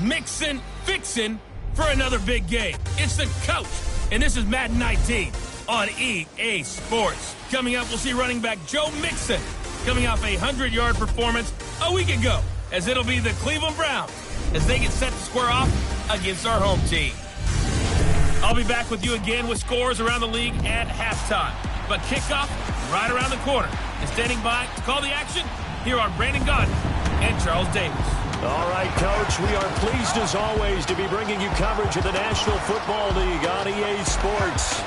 mixing, fixing for another big game. It's the coach, and this is Madden 19 on EA Sports. Coming up, we'll see running back Joe Mixon coming off a 100-yard performance a week ago, as it'll be the Cleveland Browns as they get set to square off against our home team. I'll be back with you again with scores around the league at halftime. But kickoff right around the corner. And standing by to call the action, here are Brandon Gaudin and Charles Davis. All right, Coach, we are pleased as always to be bringing you coverage of the National Football League on EA Sports.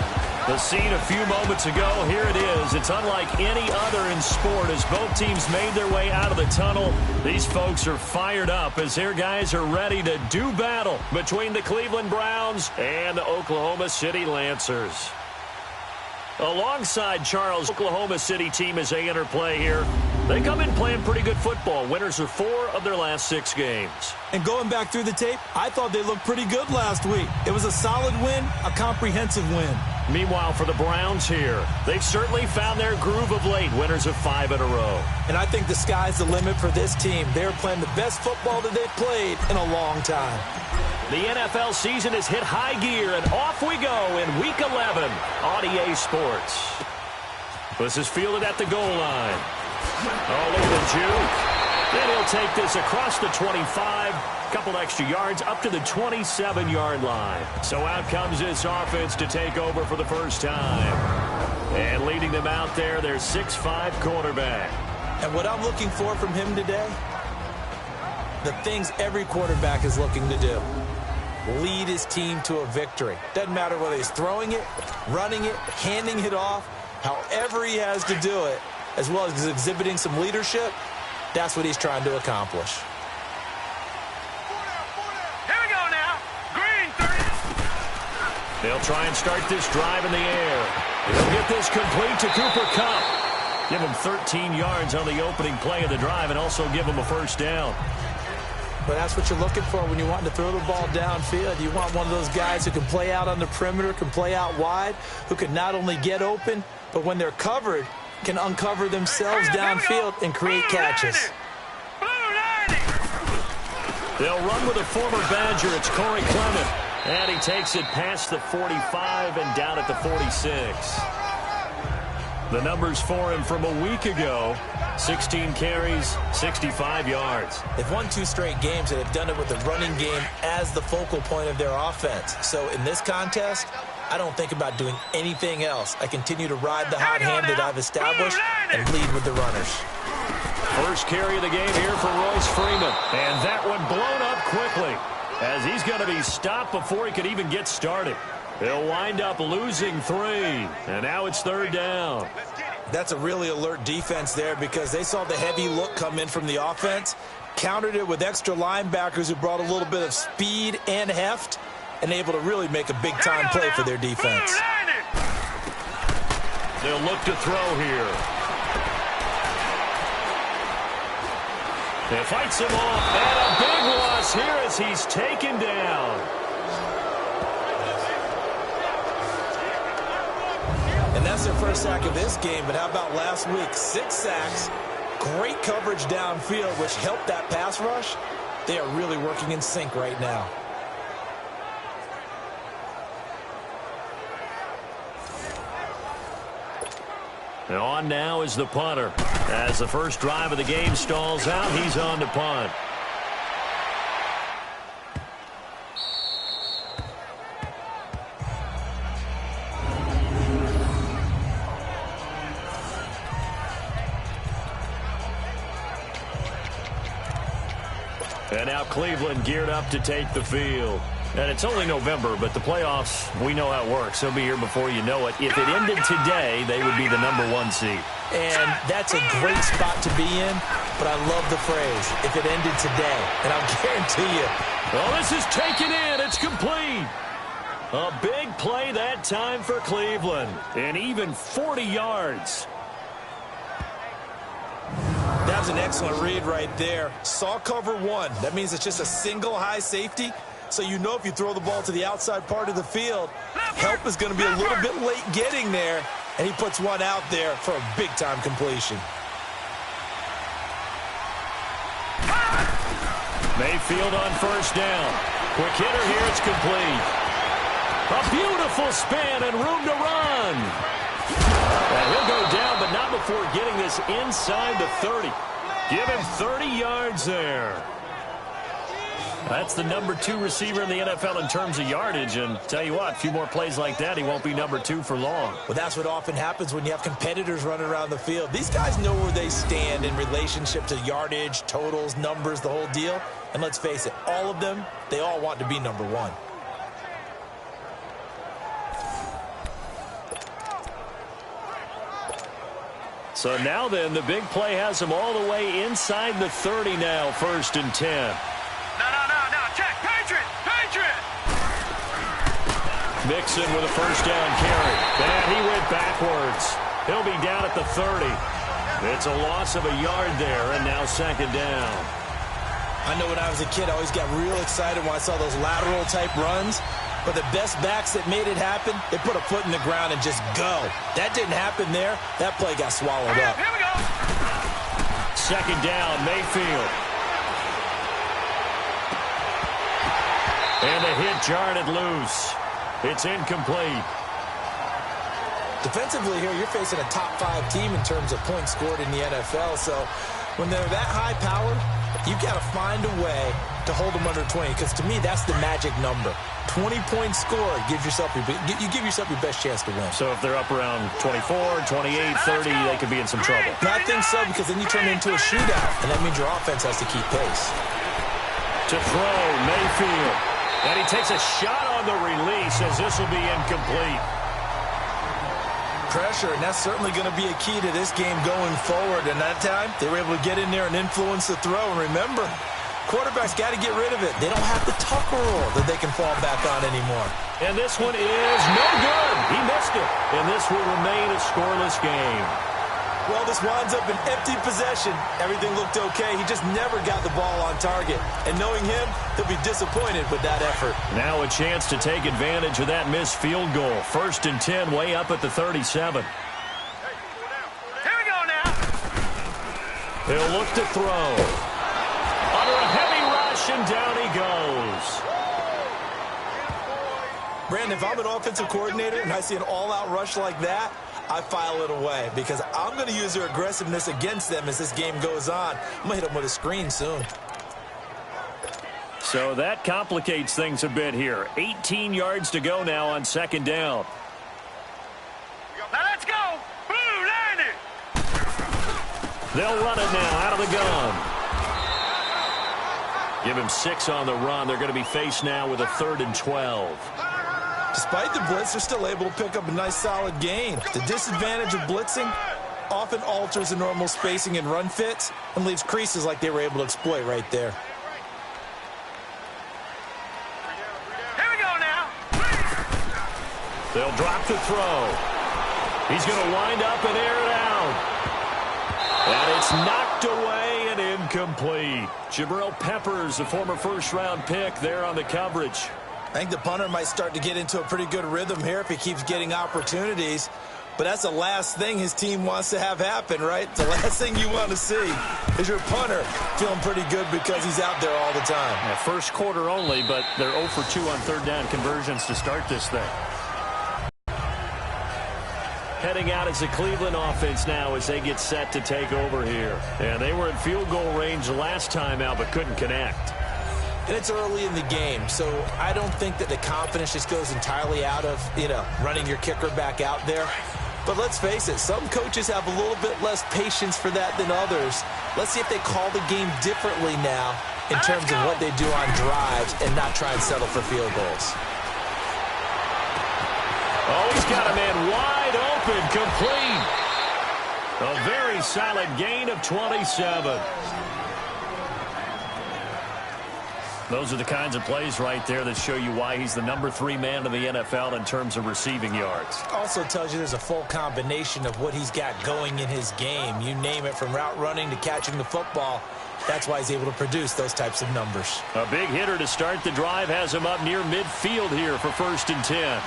The scene a few moments ago, here it is. It's unlike any other in sport as both teams made their way out of the tunnel. These folks are fired up as their guys are ready to do battle between the Cleveland Browns and the Oklahoma City Lancers. Alongside Charles, Oklahoma City team as they enter play here. They come in playing pretty good football. Winners of 4 of their last 6 games. And going back through the tape, I thought they looked pretty good last week. It was a solid win, a comprehensive win. Meanwhile, for the Browns here, they've certainly found their groove of late, winners of 5 in a row. And I think the sky's the limit for this team. They're playing the best football that they've played in a long time. The NFL season has hit high gear, and off we go in Week 11 on EA Sports. This is fielded at the goal line. Oh, look at the juke. Then he'll take this across the 25. Couple extra yards up to the 27-yard line. So out comes this offense to take over for the first time. And leading them out there, their 6'5" quarterback. And what I'm looking for from him today, the things every quarterback is looking to do. Lead his team to a victory. Doesn't matter whether he's throwing it, running it, handing it off, however he has to do it, as well as exhibiting some leadership, that's what he's trying to accomplish. Here we go now. Green 30. They'll try and start this drive in the air. They'll get this complete to Cooper Kupp. Give him 13 yards on the opening play of the drive and also give him a first down. But that's what you're looking for when you want to throw the ball downfield. You want one of those guys who can play out on the perimeter, can play out wide, who can not only get open, but when they're covered, can uncover themselves downfield and create catches. They'll run with a former Badger. It's Corey Clement. And he takes it past the 45 and down at the 46. The numbers for him from a week ago, 16 carries, 65 yards. They've won 2 straight games, and they've done it with the running game as the focal point of their offense. So in this contest, I don't think about doing anything else. I continue to ride the hot hand that I've established and lead with the runners. First carry of the game here for Royce Freeman. And that one blown up quickly as he's going to be stopped before he could even get started. He'll wind up losing 3, and now it's 3rd down. That's a really alert defense there because they saw the heavy look come in from the offense, countered it with extra linebackers who brought a little bit of speed and heft, and able to really make a big-time play for their defense. They'll look to throw here. They fights him off, and a big loss here as he's taken down. And that's their first sack of this game, but how about last week? 6 sacks, great coverage downfield, which helped that pass rush. They are really working in sync right now. And on now is the punter. As the first drive of the game stalls out, he's on to punt. And now Cleveland geared up to take the field. And it's only November, but the playoffs, we know how it works. They'll be here before you know it. If it ended today, they would be the #1 seed. And that's a great spot to be in, but I love the phrase, if it ended today. And I'll guarantee you. Well, this is taken in. It's complete. A big play that time for Cleveland. And even 40 yards. That was an excellent read right there. Saw cover 1. That means it's just a single high safety. So you know if you throw the ball to the outside part of the field, help is going to be a little bit late getting there. And he puts one out there for a big-time completion. Mayfield on first down. Quick hitter here. It's complete. A beautiful spin and room to run. And he'll go down, but not before getting this inside the 30. Give him 30 yards there. That's the number 2 receiver in the NFL in terms of yardage. And tell you what, a few more plays like that, he won't be number 2 for long. Well, that's what often happens when you have competitors running around the field. These guys know where they stand in relationship to yardage, totals, numbers, the whole deal. And let's face it, all of them, they all want to be number 1. So now then, the big play has him all the way inside the 30 now, 1st and 10. No. Check. Patriot. Mixon with a first down carry. And he went backwards. He'll be down at the 30. It's a loss of a yard there, and now 2nd down. I know when I was a kid, I always got real excited when I saw those lateral-type runs. But the best backs that made it happen, they put a foot in the ground and just go. That didn't happen there. That play got swallowed up. Here we go. 2nd down, Mayfield. And the hit jarred it loose. It's incomplete. Defensively here, you're facing a top 5 team in terms of points scored in the NFL. So when they're that high powered, you've got to find a way to hold them under 20. Because to me, that's the magic number. 20 points scored, you give yourself your best chance to win. So if they're up around 24, 28, 30, they could be in some trouble. And I think so, because then you turn it into a shootout, and that means your offense has to keep pace. To throw, Mayfield. And he takes a shot on the release as this will be incomplete. Pressure, and that's certainly going to be a key to this game going forward. And that time, they were able to get in there and influence the throw. And remember, quarterbacks got to get rid of it. They don't have the Tucker rule that they can fall back on anymore. And this one is no good. He missed it. And this will remain a scoreless game. Well, this winds up an empty possession. Everything looked okay. He just never got the ball on target. And knowing him, he'll be disappointed with that effort. Now a chance to take advantage of that missed field goal. 1st and 10, way up at the 37. Here we go now. He'll look to throw. Under a heavy rush, and down he goes. Brandon, if I'm an offensive coordinator and I see an all-out rush like that, I file it away because I'm going to use their aggressiveness against them as this game goes on. I'm going to hit them with a screen soon. So that complicates things a bit here. 18 yards to go now on 2nd down. Now let's go. Blue, land it. They'll run it now out of the gun. Give him 6 on the run. They're going to be faced now with a 3rd and 12. Despite the blitz, they're still able to pick up a nice solid gain. The disadvantage of blitzing often alters the normal spacing and run fits and leaves creases like they were able to exploit right there. Here we go now. They'll drop the throw. He's going to wind up and air it out. And it's knocked away and incomplete. Jabril Peppers, a former 1st-round pick, there on the coverage. I think the punter might start to get into a pretty good rhythm here if he keeps getting opportunities. But that's the last thing his team wants to have happen, right? The last thing you want to see is your punter feeling pretty good because he's out there all the time. Yeah, 1st quarter only, but they're 0 for 2 on 3rd down conversions to start this thing. Heading out as the Cleveland offense now as they get set to take over here. And they were in field goal range last time out but couldn't connect. And it's early in the game, so I don't think that the confidence just goes entirely out of, running your kicker back out there. But let's face it, some coaches have a little bit less patience for that than others. Let's see if they call the game differently now in terms of what they do on drives and not try and settle for field goals. Oh, he's got a man wide open, complete. A very solid gain of 27. Those are the kinds of plays right there that show you why he's the number 3 man in the NFL in terms of receiving yards. Also tells you there's a full combination of what he's got going in his game. You name it, from route running to catching the football. That's why he's able to produce those types of numbers. A big hitter to start the drive has him up near midfield here for 1st and 10.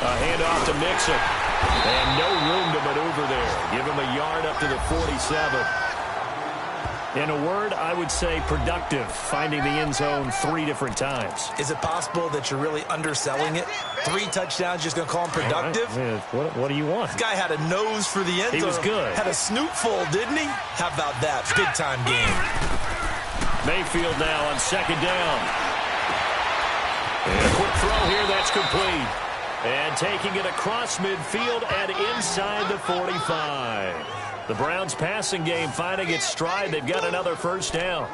A handoff to Mixon. And no room to maneuver there. Give him a yard up to the 47. In a word, I would say productive, finding the end zone 3 different times. Is it possible that you're really underselling it? 3 touchdowns, just going to call him productive? Right. What do you want? This guy had a nose for the end zone. He was good. Had a snootful, didn't he? How about that? Big-time game. Mayfield now on 2nd down. And a quick throw here, that's complete. And taking it across midfield and inside the 45. The Browns' passing game finding its stride. They've got another first down.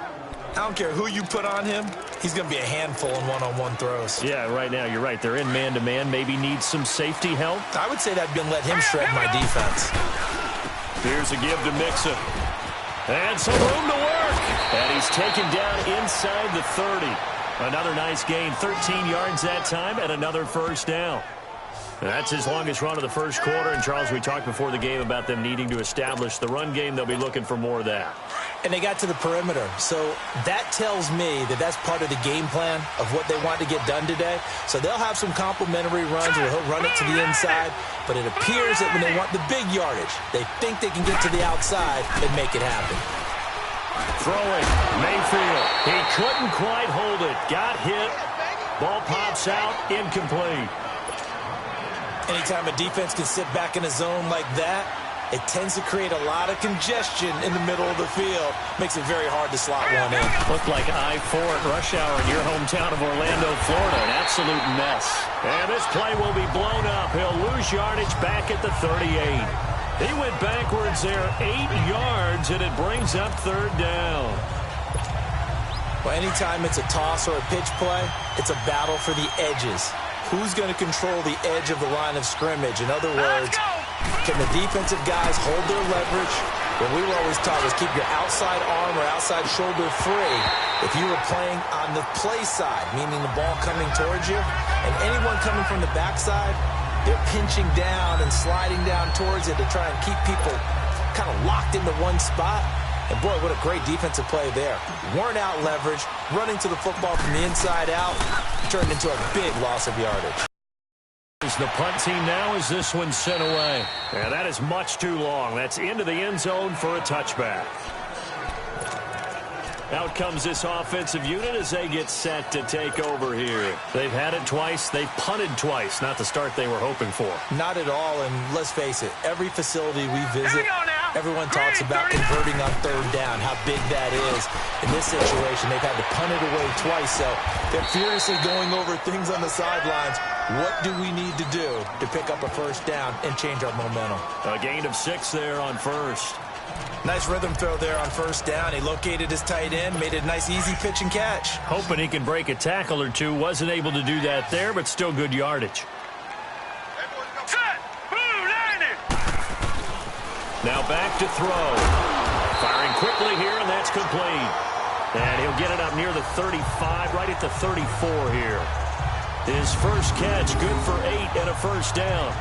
I don't care who you put on him. He's going to be a handful in one-on-one throws. Yeah, right now, you're right. They're in man-to-man. Maybe need some safety help. I would say that'd been let him shred my defense. Here's a give to Mixon. And some room to work. And he's taken down inside the 30. Another nice gain, 13 yards that time, and another first down. That's his longest run of the first quarter. And, Charles, we talked before the game about them needing to establish the run game. They'll be looking for more of that. And they got to the perimeter. So that tells me that that's part of the game plan of what they want to get done today. So they'll have some complimentary runs where he'll run it to the inside. But it appears that when they want the big yardage, they think they can get to the outside and make it happen. Throwing, Mayfield. He couldn't quite hold it. Got hit. Ball pops out, incomplete. Anytime a defense can sit back in a zone like that, it tends to create a lot of congestion in the middle of the field. Makes it very hard to slot one in. Looked like I-4 at rush hour in your hometown of Orlando, Florida. An absolute mess. And this play will be blown up. He'll lose yardage back at the 38. He went backwards there 8 yards, and it brings up 3rd down. Well, anytime it's a toss or a pitch play, it's a battle for the edges. Who's going to control the edge of the line of scrimmage? In other words, can the defensive guys hold their leverage? What we were always taught was keep your outside arm or outside shoulder free if you were playing on the play side, meaning the ball coming towards you. And anyone coming from the backside, they're pinching down and sliding down towards it to try and keep people kind of locked into one spot. And, boy, what a great defensive play there. Weren't out leverage, running to the football from the inside out, turned into a big loss of yardage. The punt team now as this one sent away. And that is much too long. That's into the end zone for a touchback. Out comes this offensive unit as they get set to take over here. They've had it twice. They've punted twice. Not the start they were hoping for. Not at all, and let's face it, every facility we visit, everyone talks about converting on 3rd down, how big that is. In this situation, they've had to punt it away twice, so they're furiously going over things on the sidelines. What do we need to do to pick up a first down and change our momentum? A gain of 6 there on first. Nice rhythm throw there on first down. He located his tight end, made it a nice easy pitch and catch. Hoping he can break a tackle or two. Wasn't able to do that there, but still good yardage. Now back to throw. Firing quickly here, and that's complete. And he'll get it up near the 35, right at the 34 here. His first catch, good for 8 and a first down.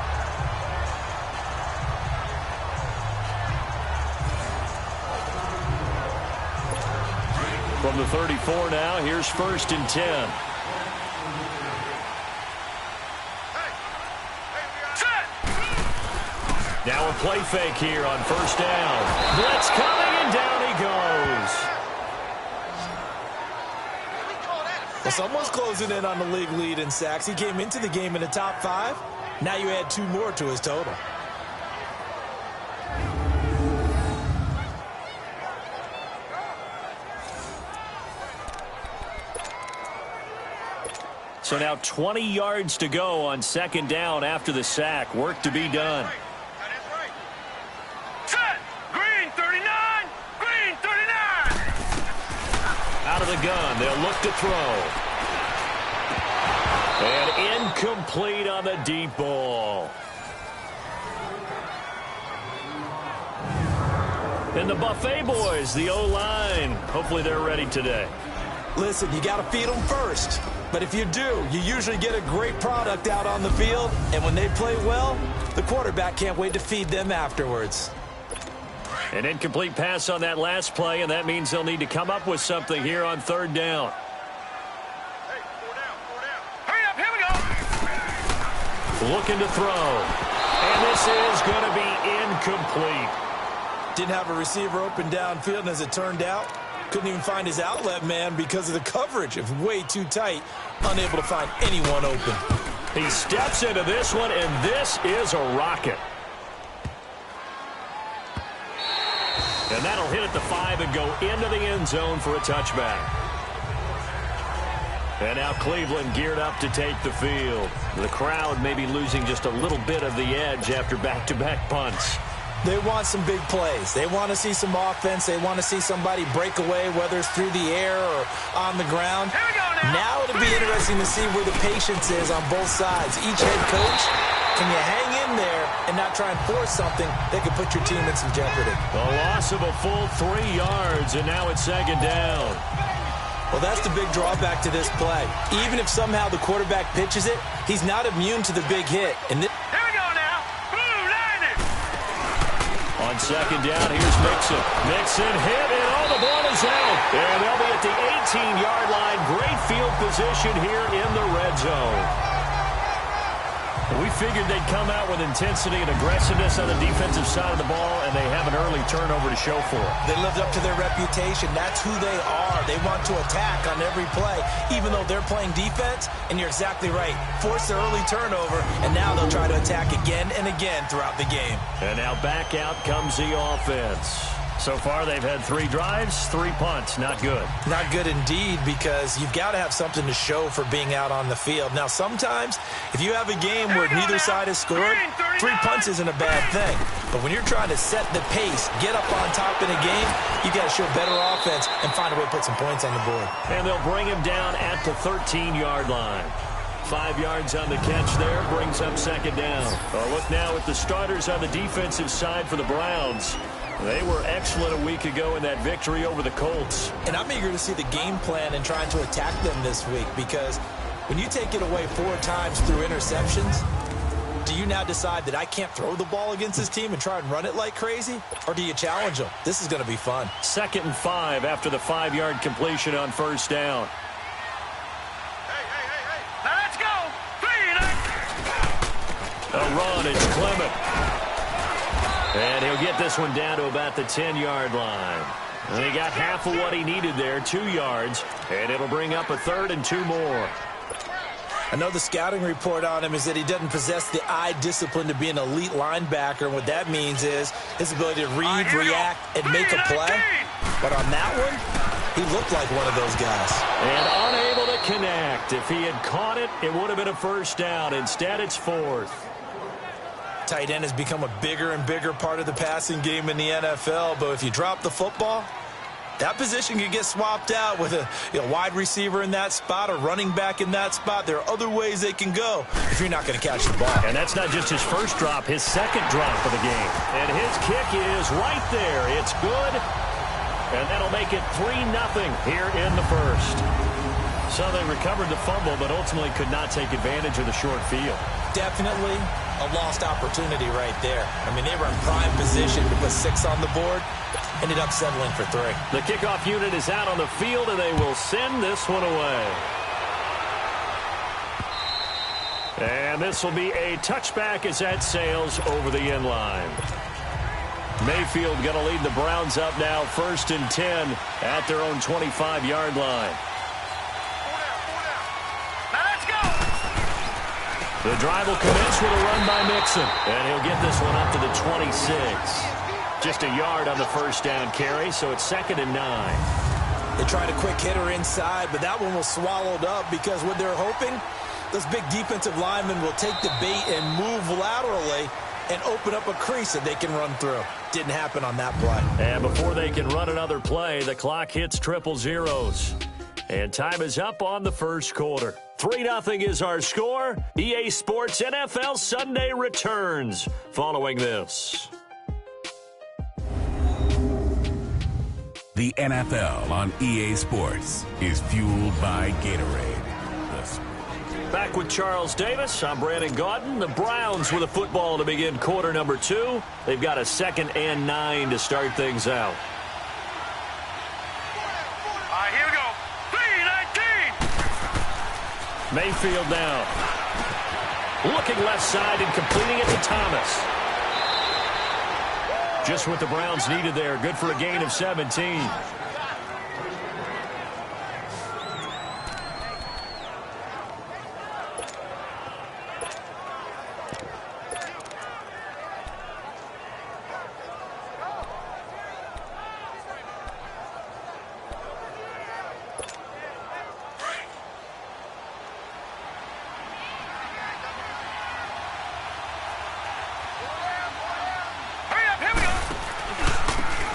From the 34 now, here's 1st and 10. Now a play fake here on first down. Blitz coming, and down he goes. Well, someone's closing in on the league lead in sacks. He came into the game in the top 5. Now you add 2 more to his total. So now 20 yards to go on 2nd down after the sack. Work to be done. Set! Green 39! Green 39! Out of the gun, they'll look to throw. And incomplete on the deep ball. And the Buffet boys, the O-line, hopefully they're ready today. Listen, you got to feed them first. But if you do, you usually get a great product out on the field. And when they play well, the quarterback can't wait to feed them afterwards. An incomplete pass on that last play, and that means they'll need to come up with something here on 3rd down. Hey, 4 down, 4 down. Hurry up, here we go. Looking to throw. And this is going to be incomplete. Didn't have a receiver open downfield, and as it turned out, couldn't even find his outlet man because of the coverage. It was way too tight, unable to find anyone open. He steps into this one, and this is a rocket. And that'll hit at the 5 and go into the end zone for a touchback. And now Cleveland geared up to take the field. The crowd may be losing just a little bit of the edge after back-to-back punts. They want some big plays. They want to see some offense. They want to see somebody break away, whether it's through the air or on the ground. Here we go now. Now it'll be interesting to see where the patience is on both sides. Each head coach, can you hang in there and not try and force something that could put your team in some jeopardy? A loss of a full 3 yards, and now it's second down. Well, that's the big drawback to this play. Even if somehow the quarterback pitches it, he's not immune to the big hit. And Here we go now. Blue line it. On second down, here's Mixon. Mixon hit, and the ball is out. And they'll be at the 18-yard line. Great field position here in the red zone. We figured they'd come out with intensity and aggressiveness on the defensive side of the ball, and they have an early turnover to show for it. They lived up to their reputation. That's who they are. They want to attack on every play, even though they're playing defense. And you're exactly right. Force the early turnover, and now they'll try to attack again and again throughout the game. And now back out comes the offense. So far, they've had 3 drives, 3 punts. Not good. Not good indeed, because you've got to have something to show for being out on the field. Now, sometimes, if you have a game where neither side has scored, 3 punts isn't a bad thing. But when you're trying to set the pace, get up on top in a game, you got to show better offense and find a way to put some points on the board. And they'll bring him down at the 13-yard line. 5 yards on the catch there, brings up second down. A look now at the starters on the defensive side for the Browns. They were excellent a week ago in that victory over the Colts. And I'm eager to see the game plan and trying to attack them this week, because when you take it away 4 times through interceptions, do you now decide that I can't throw the ball against this team and try and run it like crazy? Or do you challenge them? This is going to be fun. 2nd and 5 after the 5-yard completion on first down. Hey. Now let's go. 3 A run, it's Clement. And he'll get this one down to about the 10-yard line. And he got half of what he needed there, 2 yards. And it'll bring up a 3rd and 2 more. I know the scouting report on him is that he doesn't possess the eye discipline to be an elite linebacker. And what that means is his ability to read, react, and make a play. But on that one, he looked like one of those guys. And unable to connect. If he had caught it, it would have been a first down. Instead, it's 4th. Tight end has become a bigger and bigger part of the passing game in the NFL, but if you drop the football, that position can get swapped out with a wide receiver in that spot, a running back in that spot. There are other ways they can go if you're not going to catch the ball. And that's not just his first drop, his second drop of the game. And his kick is right there. It's good, and that'll make it 3-0 here in the first. So they recovered the fumble, but ultimately could not take advantage of the short field. Definitely a lost opportunity right there. I mean, they were in prime position to put 6 on the board. Ended up settling for 3. The kickoff unit is out on the field, and they will send this one away. And this will be a touchback as that sails over the end line. Mayfield going to lead the Browns up now, 1st and 10 at their own 25-yard line. The drive will commence with a run by Mixon. And he'll get this one up to the 26. Just a yard on the first down carry, so it's 2nd and 9. They tried a quick hitter inside, but that one was swallowed up because what they're hoping, those big defensive linemen will take the bait and move laterally and open up a crease that they can run through. Didn't happen on that play. And before they can run another play, the clock hits triple zeros. And time is up on the first quarter. 3-0 is our score. EA Sports NFL Sunday returns following this. The NFL on EA Sports is fueled by Gatorade. Back with Charles Davis, I'm Brandon Gaudin. The Browns with a football to begin quarter number 2. They've got a 2nd and 9 to start things out. All right, here we go. 3-19. Mayfield now. Looking left side and completing it to Thomas. Just what the Browns needed there. Good for a gain of 17.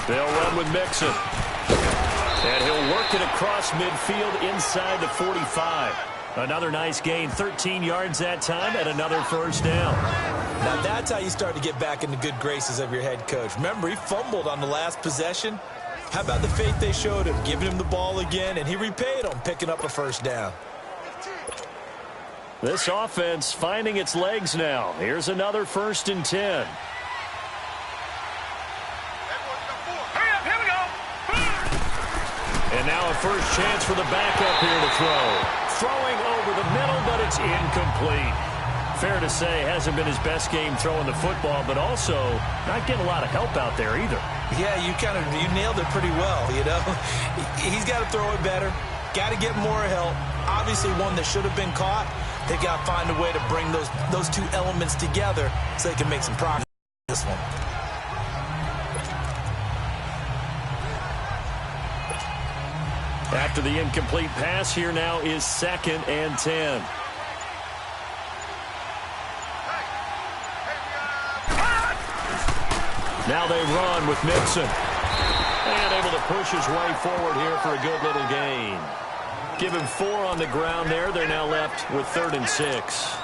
They'll run with Mixon. And he'll work it across midfield inside the 45. Another nice gain, 13 yards that time, and another first down. Now that's how you start to get back in the good graces of your head coach. Remember, he fumbled on the last possession. How about the faith they showed him, giving him the ball again, and he repaid them, picking up a first down. This offense finding its legs now. Here's another 1st and 10. And now a first chance for the backup here to throw. Throwing over the middle, but it's incomplete. Fair to say, hasn't been his best game throwing the football, but also not getting a lot of help out there either. Yeah, you nailed it pretty well, you know. He's got to throw it better. Got to get more help. Obviously one that should have been caught. They got to find a way to bring those two elements together so they can make some progress in this one. After the incomplete pass, here now is 2nd and 10. Now they run with Mixon. And able to push his way forward here for a good little gain. Give him 4 on the ground there. They're now left with 3rd and 6.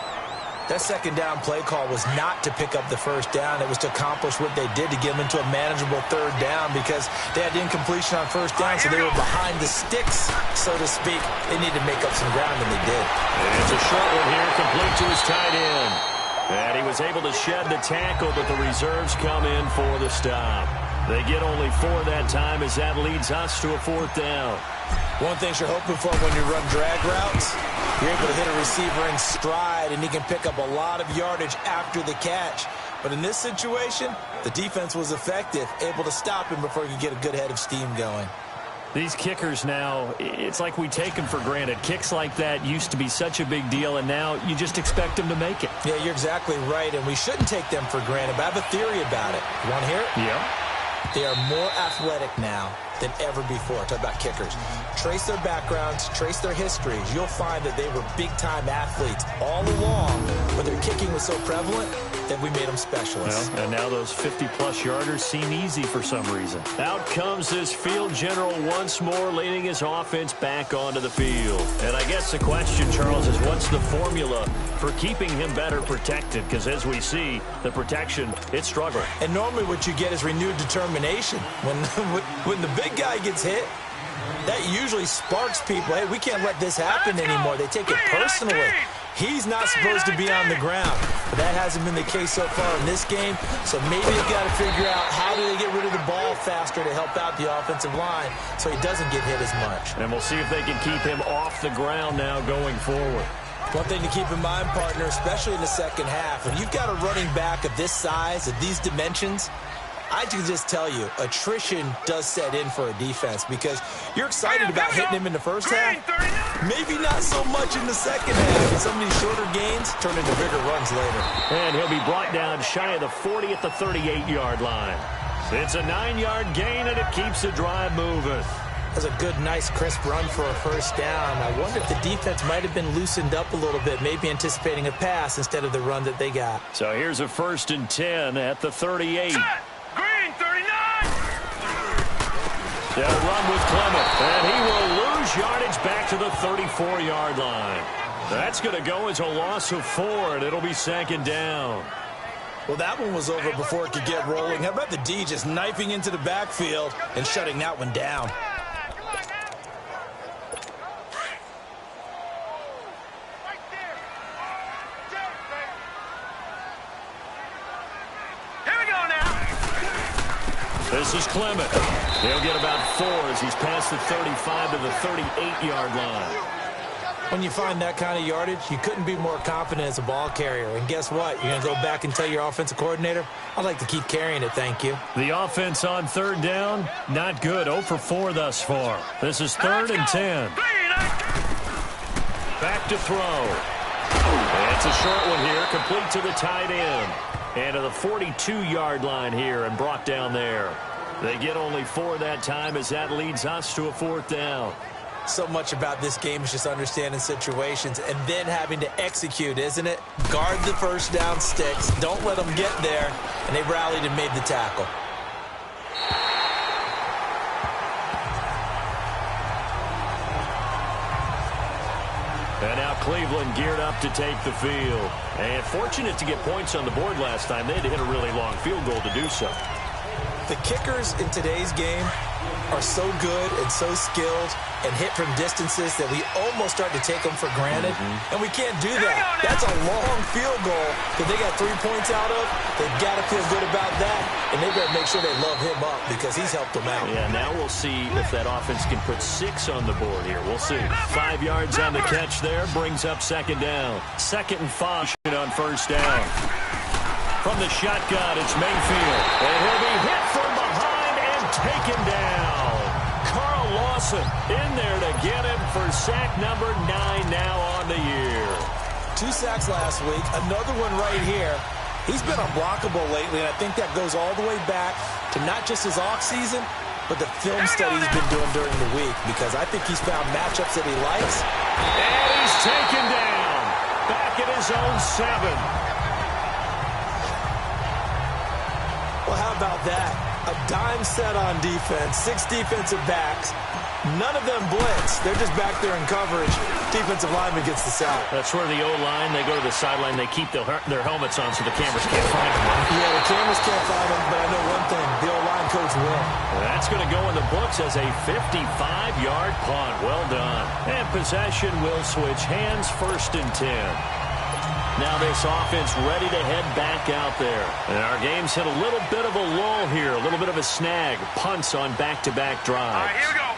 That second down play call was not to pick up the first down. It was to accomplish what they did to get them into a manageable 3rd down because they had incompletion on 1st down, so they were behind the sticks, so to speak. They needed to make up some ground, and they did. And it's a short one here, complete to his tight end. And he was able to shed the tackle, but the reserves come in for the stop. They get only 4 that time as that leads us to a 4th down. One thing you're hoping for when you run drag routes, you're able to hit a receiver in stride, and he can pick up a lot of yardage after the catch. But in this situation, the defense was effective, able to stop him before he could get a good head of steam going. These kickers now, it's like we take them for granted. Kicks like that used to be such a big deal, and now you just expect them to make it. Yeah, you're exactly right, and we shouldn't take them for granted. But I have a theory about it. You want to hear it? Yeah. They are more athletic now than ever before. Talk about kickers. Trace their backgrounds, trace their histories. You'll find that they were big-time athletes all along, but their kicking was so prevalent that we made them specialists. Well, and now those 50-plus yarders seem easy for some reason. Out comes this field general once more, leading his offense back onto the field. And I guess the question, Charles, is what's the formula for keeping him better protected? Because as we see, the protection, it's struggling. And normally what you get is renewed determination. When the big guy gets hit, that usually sparks people. Hey, we can't let this happen anymore. They take it personally. He's not supposed to be on the ground. But that hasn't been the case so far in this game. So maybe they've got to figure out how do they get rid of the ball faster to help out the offensive line so he doesn't get hit as much. And we'll see if they can keep him off the ground now going forward. One thing to keep in mind, partner, especially in the second half, when you've got a running back of this size, of these dimensions, I can just tell you, attrition does set in for a defense because you're excited about hitting him in the first half. Maybe not so much in the second half. And some of these shorter gains turn into bigger runs later. And he'll be brought down shy of the 40 at the 38-yard line. It's a 9-yard gain, and it keeps the drive moving. That's a good, nice, crisp run for a first down. I wonder if the defense might have been loosened up a little bit, maybe anticipating a pass instead of the run that they got. So here's a 1st and 10 at the 38. Green 39. They'll run with Clement, and he will lose yardage back to the 34-yard line. That's going to go as a loss of 4, and it'll be 2nd down. Well, that one was over before it could get rolling. How about the D just knifing into the backfield and shutting that one down? This is Clement. He'll get about 4 as he's past the 35 to the 38-yard line. When you find that kind of yardage, you couldn't be more confident as a ball carrier. And guess what? You're going to go back and tell your offensive coordinator, I'd like to keep carrying it, thank you. The offense on third down, not good. 0 for 4 thus far. This is 3rd and 10. Back to throw. And it's a short one here, complete to the tight end. And to the 42-yard line here and brought down there. They get only 4 that time as that leads us to a 4th down. So much about this game is just understanding situations and then having to execute, isn't it? Guard the first down sticks. Don't let them get there. And they rallied and made the tackle. And now Cleveland geared up to take the field. And fortunate to get points on the board last time. They had to hit a really long field goal to do so. The kickers in today's game are so good and so skilled and hit from distances that we almost start to take them for granted. And we can't do that. That's a long field goal that they got 3 points out of. They've got to feel good about that, and they've got to make sure they love him up because he's helped them out. Yeah, now we'll see if that offense can put 6 on the board here. We'll see. 5 yards on the catch there brings up 2nd down. 2nd and 5 on 1st down. From the shotgun, it's Mayfield. And he'll be hit from behind and taken down. Carl Lawson in there to get him for sack number 9 now on the year. 2 sacks last week, another one right here. He's been unblockable lately, and I think that goes all the way back to not just his offseason, but the film study he's been doing during the week, because I think he's found matchups that he likes. And he's taken down. Back at his own 7. Well, how about that? A dime set on defense, 6 defensive backs. None of them blitz. They're just back there in coverage. Defensive lineman gets the sack. That's where the O-line, they go to the sideline, they keep their helmets on so the cameras can't find them. Right? Yeah, the cameras can't find them, but I know one thing. The O-line coach will. That's going to go in the books as a 55-yard punt. Well done. And possession will switch hands, 1st and 10. Now this offense ready to head back out there. And our game's hit a little bit of a lull here, a little bit of a snag. Punts on back-to-back drives. All right, here we go.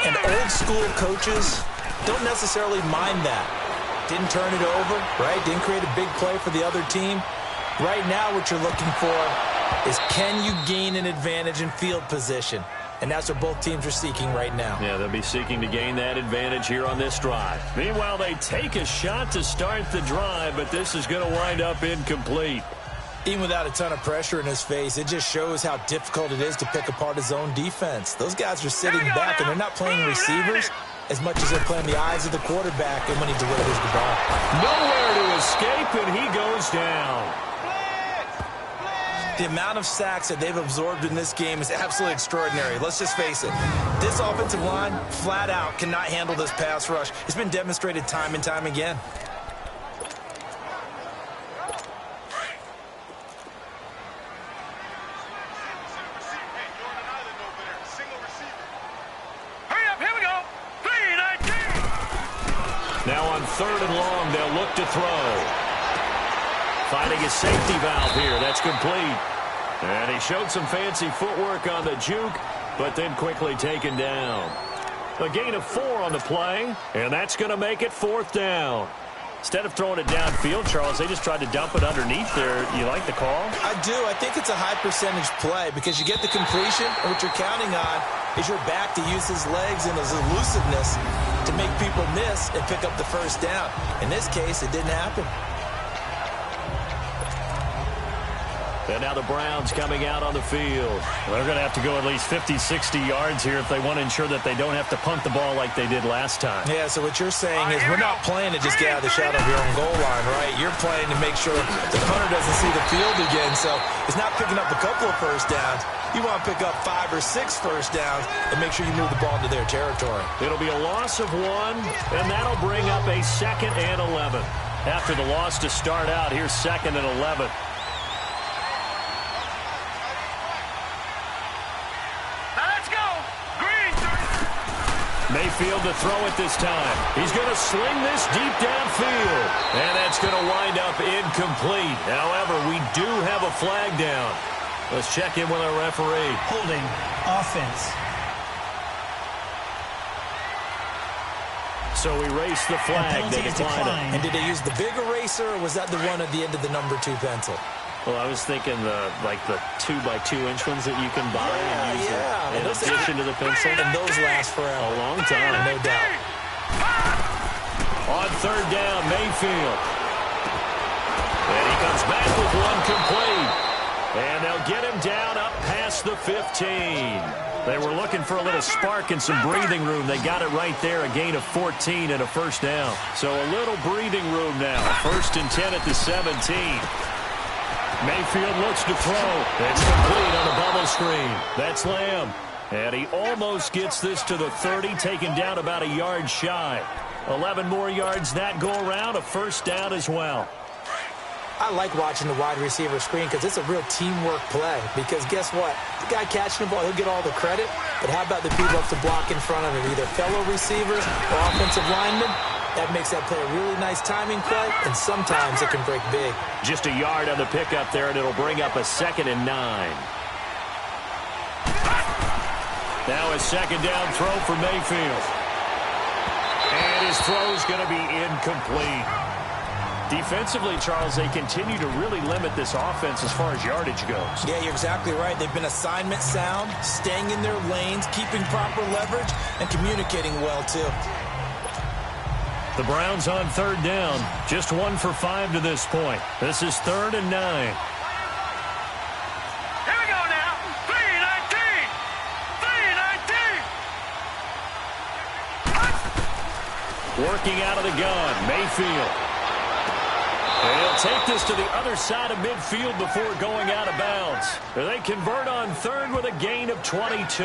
And old-school coaches don't necessarily mind that. Didn't turn it over, right? Didn't create a big play for the other team. Right now what you're looking for is can you gain an advantage in field position? And that's what both teams are seeking right now. Yeah, they'll be seeking to gain that advantage here on this drive. Meanwhile, they take a shot to start the drive, but this is going to wind up incomplete. Even without a ton of pressure in his face, it just shows how difficult it is to pick apart his own defense. Those guys are sitting back, and they're not playing receivers as much as they're playing the eyes of the quarterback and when he delivers the ball. Nowhere to escape, and he goes down. The amount of sacks that they've absorbed in this game is absolutely extraordinary. Let's just face it. This offensive line, flat out, cannot handle this pass rush. It's been demonstrated time and time again. Hurry up, here we go. 3-19. Now on 3rd and long, they'll look to throw. Finding a safety valve here. That's complete. And he showed some fancy footwork on the juke, but then quickly taken down. A gain of 4 on the play, and that's going to make it 4th down. Instead of throwing it downfield, Charles, they just tried to dump it underneath there. You like the call? I do. I think it's a high-percentage play because you get the completion, and what you're counting on is your back to use his legs and his elusiveness to make people miss and pick up the first down. In this case, it didn't happen. And now the Browns coming out on the field. They're going to have to go at least 50, 60 yards here if they want to ensure that they don't have to punt the ball like they did last time. Yeah, so what you're saying is we're not playing to just get out of the shadow of your own goal line, right? You're playing to make sure the punter doesn't see the field again. So it's not picking up a couple of first downs. You want to pick up 5 or 6 first downs and make sure you move the ball into their territory. It'll be a loss of 1, and that'll bring up a 2nd and 11. After the loss to start out, here's 2nd and 11. Mayfield to throw it this time. He's going to sling this deep downfield. And that's going to wind up incomplete. However, we do have a flag down. Let's check in with our referee. Holding offense. So erase the flag. They decline it. And did they use the big eraser, or was that the one at the end of the number 2 pencil? Well, I was thinking the 2x2-inch ones that you can buy and use in addition to the pencil. And those last forever. A long time. No doubt. On third down, Mayfield. And he comes back with one complete. And they'll get him down up past the 15. They were looking for a little spark and some breathing room. They got it right there, a gain of 14 and a first down. So a little breathing room now. 1st and 10 at the 17. Mayfield looks to throw. It's complete on a bubble screen. That's Lamb. And he almost gets this to the 30, taken down about a yard shy. 11 more yards that go around, a first down as well. I like watching the wide receiver screen because it's a real teamwork play. Because guess what? The guy catching the ball, he'll get all the credit. But how about the people up to block in front of him? Either fellow receivers or offensive linemen. That makes that play a really nice timing play, and sometimes it can break big. Just a yard on the pickup there, and it'll bring up a 2nd and 9. Now a 2nd down throw for Mayfield. And his throw's going to be incomplete. Defensively, Charles, they continue to really limit this offense as far as yardage goes. Yeah, you're exactly right. They've been assignment sound, staying in their lanes, keeping proper leverage, and communicating well, too. The Browns on third down. Just 1 for 5 to this point. This is 3rd and 9. Here we go now. 3-19. 3-19. Working out of the gun, Mayfield. And he'll take this to the other side of midfield before going out of bounds. They convert on 3rd with a gain of 22.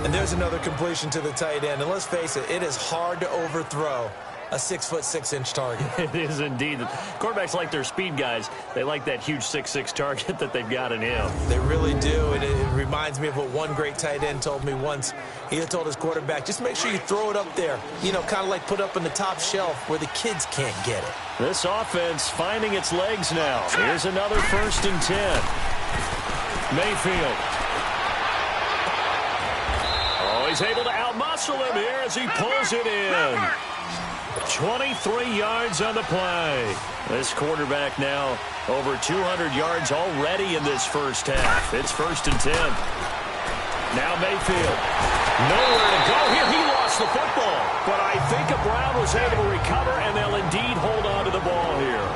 And there's another completion to the tight end. And let's face it, it is hard to overthrow a 6'6" target. It is indeed. Quarterbacks like their speed guys. They like that huge 6'6" target that they've got in him. They really do. And it reminds me of what one great tight end told me once. He had told his quarterback, just make sure you throw it up there. You know, kind of like put up on the top shelf where the kids can't get it. This offense finding its legs now. Here's another 1st and 10. Mayfield. Oh, he's able to outmuscle him here as he pulls it in. 23 yards on the play. This quarterback now over 200 yards already in this first half. It's 1st and 10. Now Mayfield. Nowhere to go here. He lost the football. But I think a Brown was able to recover, and they'll indeed hold on to the ball here.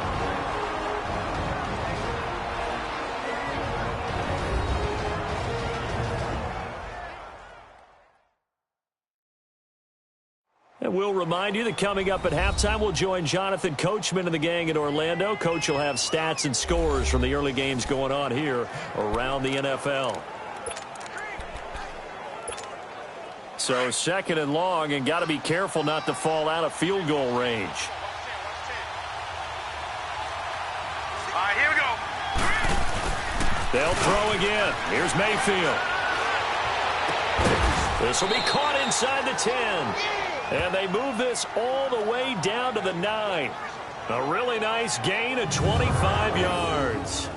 And we'll remind you that coming up at halftime, we'll join Jonathan Coachman and the gang in Orlando. Coach will have stats and scores from the early games going on here around the NFL. So 2nd and long, and got to be careful not to fall out of field goal range. All right, here we go. They'll throw again. Here's Mayfield. This will be caught inside the 10. And they move this all the way down to the 9. A really nice gain of 25 yards.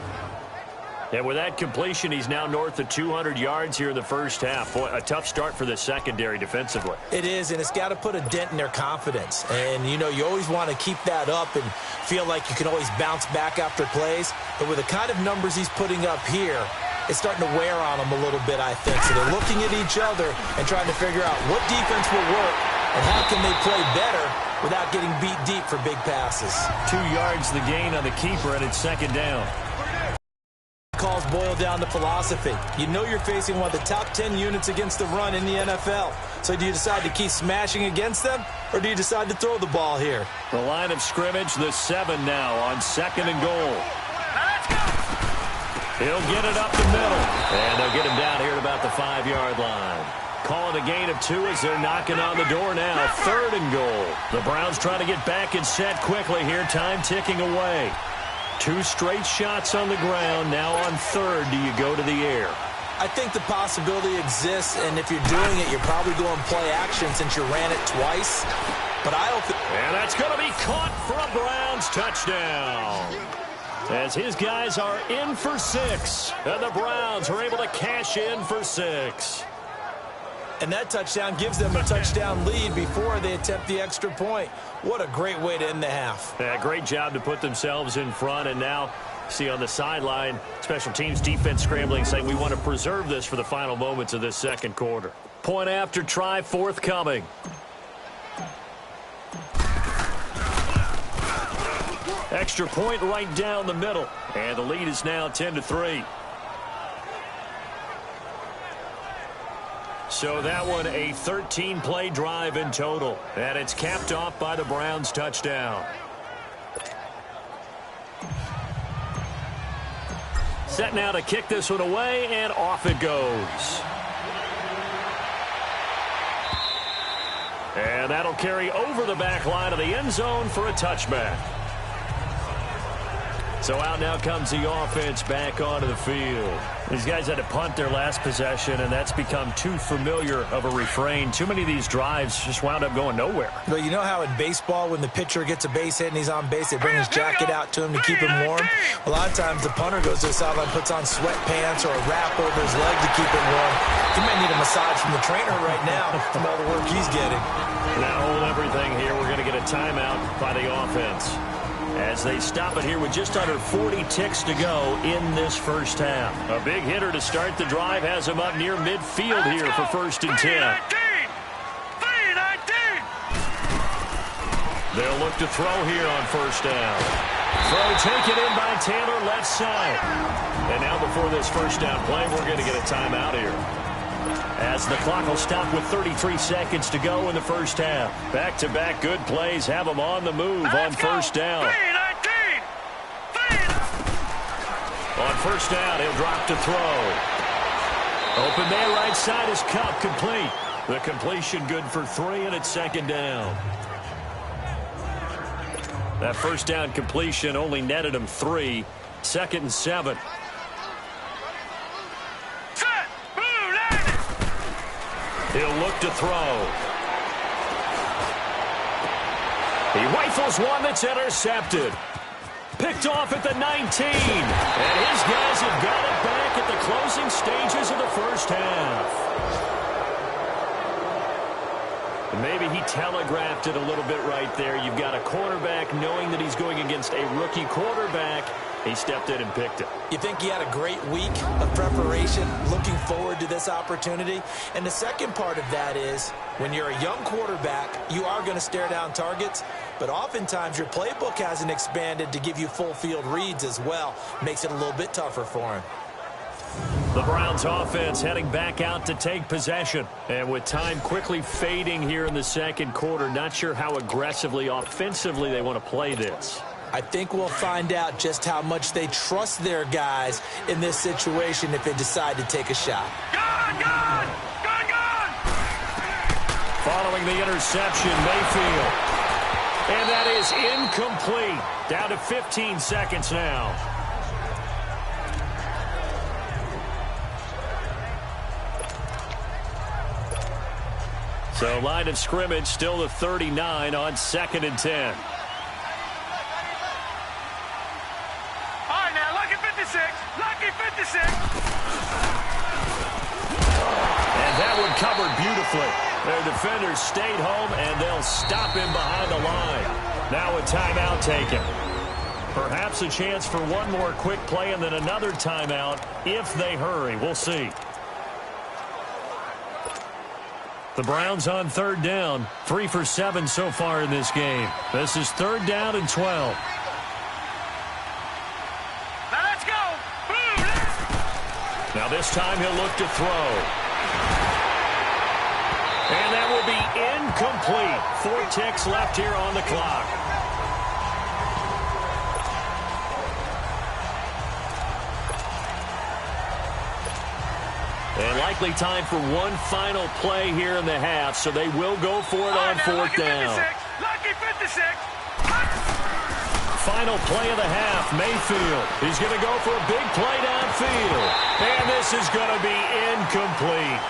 And with that completion, he's now north of 200 yards here in the first half. Boy, a tough start for the secondary defensively. It is, and it's got to put a dent in their confidence. And, you know, you always want to keep that up and feel like you can always bounce back after plays. But with the kind of numbers he's putting up here, it's starting to wear on them a little bit, I think. So they're looking at each other and trying to figure out what defense will work and how can they play better without getting beat deep for big passes. 2 yards the gain on the keeper, and it's 2nd down. Calls boil down to philosophy. You know you're facing one of the top 10 units against the run in the NFL. So do you decide to keep smashing against them, or do you decide to throw the ball here? The line of scrimmage, the 7 now on 2nd and goal. He'll get it up the middle, and they'll get him down here at about the 5-yard line. Calling a gain of 2 as they're knocking on the door now. 3rd and goal. The Browns trying to get back and set quickly here. Time ticking away. 2 straight shots on the ground. Now on 3rd, do you go to the air? I think the possibility exists, and if you're doing it, you're probably going play action since you ran it twice. But I don't think... And that's going to be caught for a Browns touchdown. As his guys are in for 6, and the Browns are able to cash in for 6. And that touchdown gives them a touchdown lead before they attempt the extra point. What a great way to end the half. Yeah, great job to put themselves in front, and now see on the sideline, special teams defense scrambling, saying we want to preserve this for the final moments of this second quarter. Point after try forthcoming. Extra point right down the middle, and the lead is now 10-3. So that one a 13-play drive in total, and it's capped off by the Browns touchdown. Set now to kick this one away, and off it goes. And that'll carry over the back line of the end zone for a touchback. So out now comes the offense back onto the field. These guys had to punt their last possession, and that's become too familiar of a refrain. Too many of these drives just wound up going nowhere. Well, you know how in baseball, when the pitcher gets a base hit and he's on base, they bring his jacket out to him to keep him warm? A lot of times the punter goes to the sideline, puts on sweatpants or a wrap over his leg to keep it warm. He might need a massage from the trainer right now from all the work he's getting. Now hold everything here. We're going to get a timeout by the offense, as they stop it here with just under 40 ticks to go in this first half. A big hitter to start the drive has him up near midfield here for 1st and 10. They'll look to throw here on 1st down. Throw taken in by Taylor, left side. And now before this 1st down play, we're going to get a timeout here, as the clock will stop with 33 seconds to go in the first half. Back-to-back good plays have them on the move on 1st down. On 1st down, he'll drop to throw. Open man right side is Cup, complete. The completion good for 3, and it's 2nd down. That 1st down completion only netted him 3. 2nd and 7. He'll look to throw. He rifles one that's intercepted. Picked off at the 19. And his guys have got it back at the closing stages of the first half. And maybe he telegraphed it a little bit right there. You've got a quarterback knowing that he's going against a rookie quarterback. He stepped in and picked it. You think he had a great week of preparation, looking forward to this opportunity? And the second part of that is, when you're a young quarterback, you are going to stare down targets, but oftentimes your playbook hasn't expanded to give you full field reads as well. Makes it a little bit tougher for him. The Browns offense heading back out to take possession. And with time quickly fading here in the second quarter, not sure how aggressively, offensively they want to play this. I think we'll find out just how much they trust their guys in this situation if they decide to take a shot. Gone! Following the interception, Mayfield. And that is incomplete. Down to 15 seconds now. So line of scrimmage still the 39 on 2nd and 10. Lucky 56. And that one covered beautifully. Their defenders stayed home, and they'll stop him behind the line. Now a timeout taken. Perhaps a chance for one more quick play and then another timeout if they hurry. We'll see. The Browns on 3rd down. 3 for 7 so far in this game. This is 3rd down and 12. Now this time he'll look to throw. And that will be incomplete. 4 ticks left here on the clock. And likely time for one final play here in the half, so they will go for it on 4th down. Lucky 56. Final play of the half, Mayfield. He's going to go for a big play downfield. And this is going to be incomplete.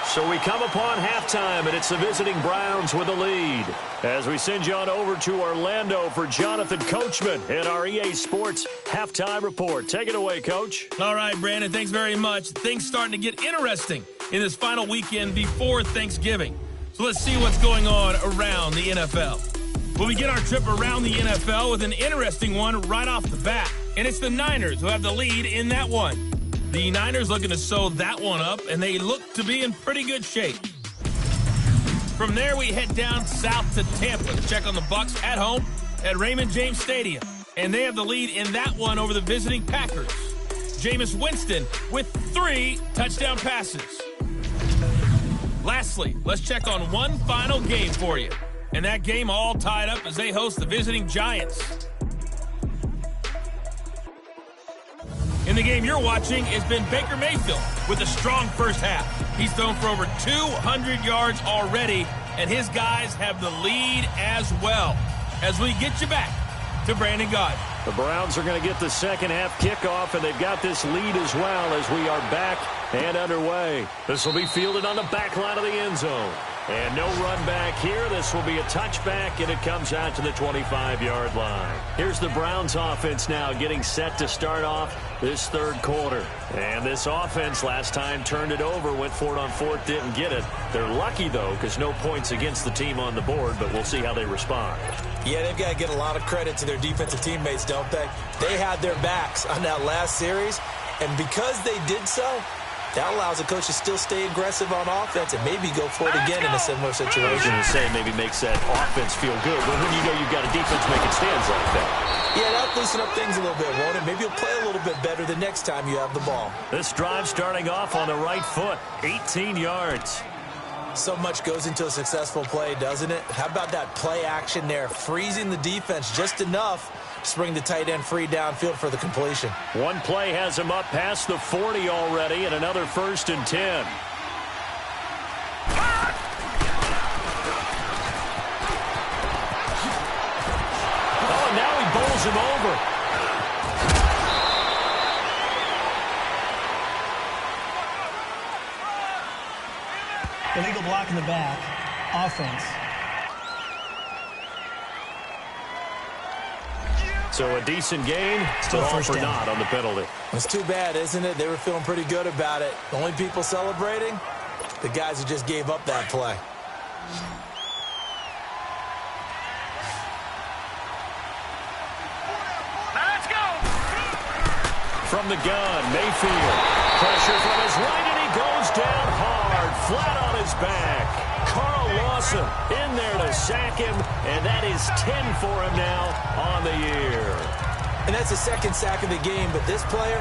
So we come upon halftime, and it's the visiting Browns with the lead. As we send you on over to Orlando for Jonathan Coachman in our EA Sports Halftime Report. Take it away, Coach. All right, Brandon, thanks very much. Things starting to get interesting in this final weekend before Thanksgiving. So let's see what's going on around the NFL. We'll begin our trip around the NFL with an interesting one right off the bat. And it's the Niners who have the lead in that one. The Niners looking to sew that one up, and they look to be in pretty good shape. From there, we head down south to Tampa to check on the Bucs at home at Raymond James Stadium. And they have the lead in that one over the visiting Packers. Jameis Winston with 3 touchdown passes. Lastly, let's check on one final game for you. And that game all tied up as they host the visiting Giants. In the game you're watching has been Baker Mayfield with a strong first half. He's thrown for over 200 yards already, and his guys have the lead as well. As we get you back to Brandon Gaudin. The Browns are going to get the second half kickoff, and they've got this lead as well as we are back and underway. This will be fielded on the back line of the end zone. And no run back here. This will be a touchback, and it comes out to the 25-yard line. Here's the Browns offense now getting set to start off this third quarter. And this offense last time turned it over, went for it on fourth, didn't get it. They're lucky, though, because no points against the team on the board, but we'll see how they respond. Yeah, they've got to get a lot of credit to their defensive teammates, don't they? They had their backs on that last series, and because they did so, that allows the coach to still stay aggressive on offense and maybe go for it again in a similar situation. I was going to say maybe makes that offense feel good, but when you know you've got a defense making stands like that. Yeah, that'll loosen up things a little bit, won't it? Maybe you'll play a little bit better the next time you have the ball. This drive starting off on the right foot, 18 yards. So much goes into a successful play, doesn't it? How about that play action there, freezing the defense just enough to bring the tight end free downfield for the completion. One play has him up past the 40 already, and another 1st and 10. Oh, and now he bowls him over. Illegal block in the back. Offense. So a decent gain, Still but all first for down. naught on the penalty. It's too bad, isn't it? They were feeling pretty good about it. The only people celebrating? The guys who just gave up that play. Now let's go. From the gun, Mayfield. Pressure from his right, and he goes down hard, flat on his back. Carl Lawson in there to sack him, and that is 10 for him now on the year. And that's the second sack of the game, but this player,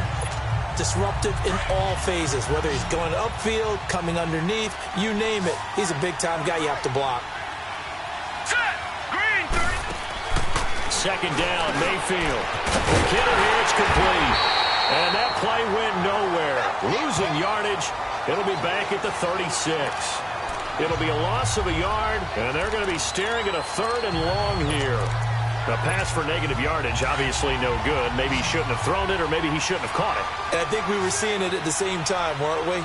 disruptive in all phases, whether he's going upfield, coming underneath, you name it. He's a big-time guy you have to block. Set. Green 30. Second down, Mayfield. Kittle here, it's complete. And that play went nowhere. Losing yardage. It'll be back at the 36. It'll be a loss of a yard, and they're going to be staring at a 3rd and long here. A pass for negative yardage, obviously no good. Maybe he shouldn't have thrown it, or maybe he shouldn't have caught it. And I think we were seeing it at the same time, weren't we?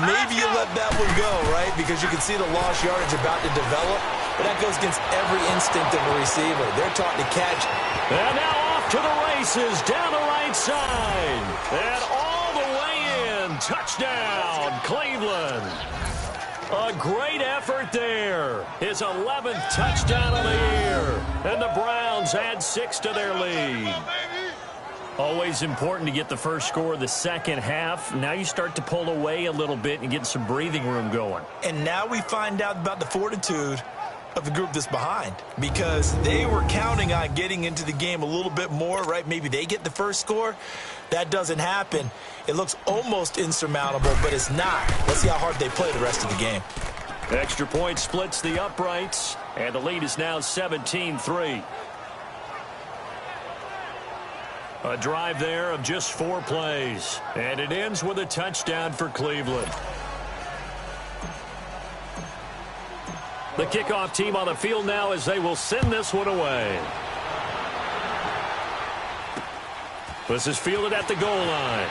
Maybe you let that one go, right? Because you can see the lost yardage about to develop. But that goes against every instinct of a receiver. They're taught to catch. And now off to the races, down the right side. And all the way in. Touchdown, Cleveland. A great effort there. His 11th touchdown of the year. And the Browns add 6 to their lead. Always important to get the first score of the second half. Now you start to pull away a little bit and get some breathing room going. And now we find out about the fortitude of the group that's behind, because they were counting on getting into the game a little bit more, right? Maybe they get the first score. That doesn't happen. It looks almost insurmountable, but it's not. Let's see how hard they play the rest of the game. Extra point splits the uprights, and the lead is now 17-3. A drive there of just 4 plays, and it ends with a touchdown for Cleveland. The kickoff team on the field now as they will send this one away. This is fielded at the goal line.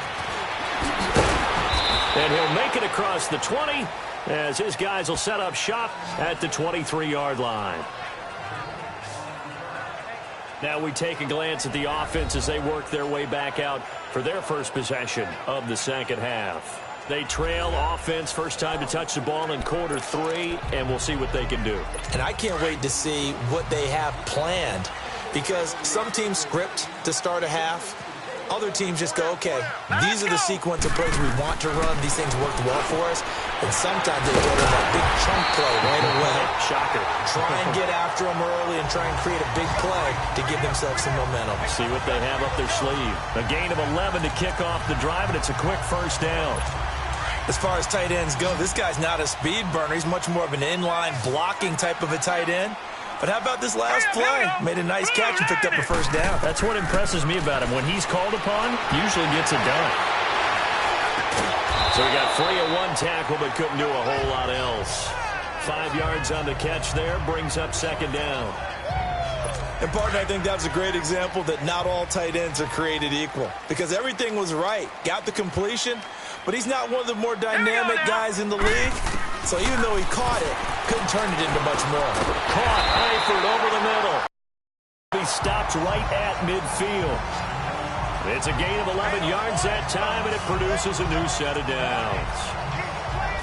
And he'll make it across the 20 as his guys will set up shop at the 23-yard line. Now we take a glance at the offense as they work their way back out for their first possession of the second half. They trail offense, first time to touch the ball in quarter 3, and we'll see what they can do. And I can't wait to see what they have planned, because some teams script to start a half. Other teams just go, okay, these are the sequence of plays we want to run. These things worked well for us. And sometimes they go to that big chunk play right away. Shocker. Try and get after them early and try and create a big play to give themselves some momentum. See what they have up their sleeve. A gain of 11 to kick off the drive, and it's a quick first down. As far as tight ends go, this guy's not a speed burner. He's much more of an inline blocking type of a tight end. But how about this last play? Made a nice catch and picked up a first down. That's what impresses me about him. When he's called upon, usually gets it done. So he got free of one tackle, but couldn't do a whole lot else. 5 yards on the catch there, brings up second down. And, partner, I think that was a great example that not all tight ends are created equal. Because everything was right. Got the completion, but he's not one of the more dynamic guys in the league. So even though he caught it, couldn't turn it into much more. Caught Eifert over the middle. He stopped right at midfield. It's a gain of 11 yards that time, and it produces a new set of downs.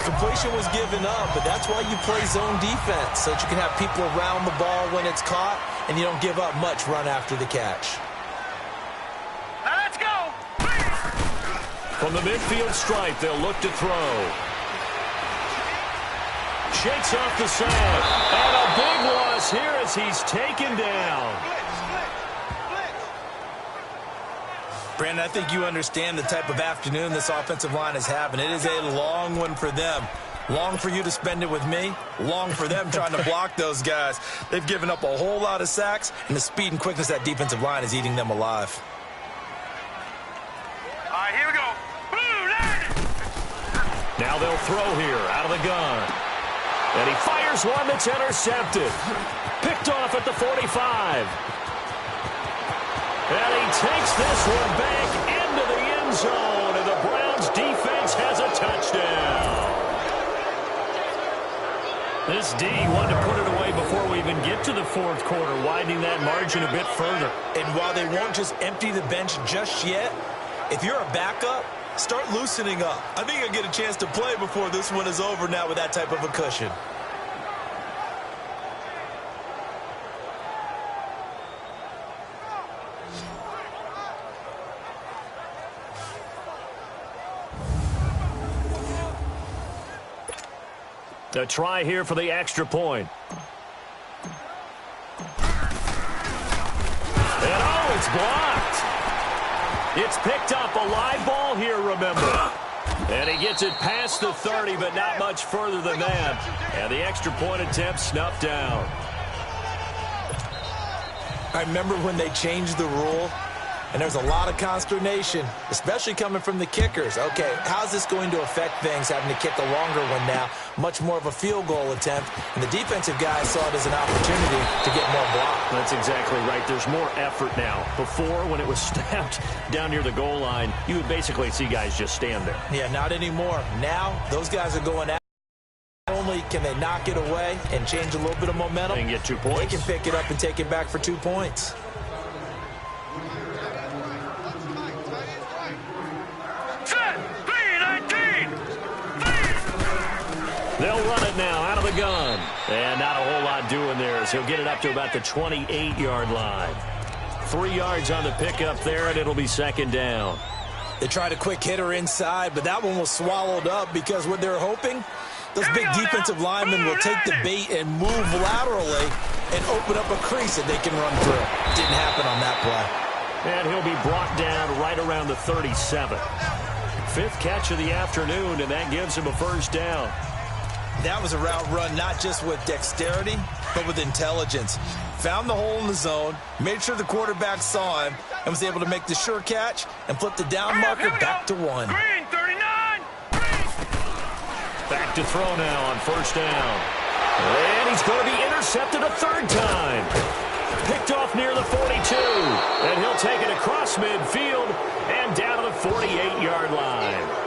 Completion was given up, but that's why you play zone defense, so that you can have people around the ball when it's caught, and you don't give up much run after the catch. Let's go. From the midfield stripe, they'll look to throw. Shakes off the sand. And a big loss here as he's taken down. Brandon, I think you understand the type of afternoon this offensive line is having. It is a long one for them. Long for you to spend it with me. Long for them trying to block those guys. They've given up a whole lot of sacks, and the speed and quickness of that defensive line is eating them alive. All right, here we go. Now they'll throw here out of the gun. And he fires one that's intercepted. Picked off at the 45. And he takes this one back into the end zone. And the Browns defense has a touchdown. This D wanted to put it away before we even get to the fourth quarter, widening that margin a bit further. And while they won't just empty the bench just yet, if you're a backup, start loosening up. I think you'll get a chance to play before this one is over now with that type of a cushion. A try here for the extra point. And oh, it's blocked. It's picked up, a live ball here, remember. And he gets it past the 30, but not much further than that. And the extra point attempt snuffed down. I remember when they changed the rule, and there's a lot of consternation, especially coming from the kickers. Okay, how's this going to affect things, having to kick a longer one now, much more of a field goal attempt, and the defensive guys saw it as an opportunity to get more block. That's exactly right. There's more effort now. Before, when it was snapped down near the goal line, you would basically see guys just stand there. Yeah, not anymore. Now, those guys are going out. Not only can they knock it away and change a little bit of momentum, they can get 2 points. They can pick it up and take it back for 2 points. They'll run it now out of the gun. And not a whole lot doing there as he'll get it up to about the 28-yard line. 3 yards on the pickup there, and it'll be second down. They tried a quick hitter inside, but that one was swallowed up because what they're hoping, those big defensive linemen will take the bait and move laterally and open up a crease that they can run through. Didn't happen on that play. And he'll be brought down right around the 37. 5th catch of the afternoon, and that gives him a first down. That was a route run not just with dexterity, but with intelligence. Found the hole in the zone, made sure the quarterback saw him, and was able to make the sure catch and flip the down marker back to 1. Green, 39. Back to throw now on first down. And he's going to be intercepted a third time. Picked off near the 42. And he'll take it across midfield and down to the 48-yard line.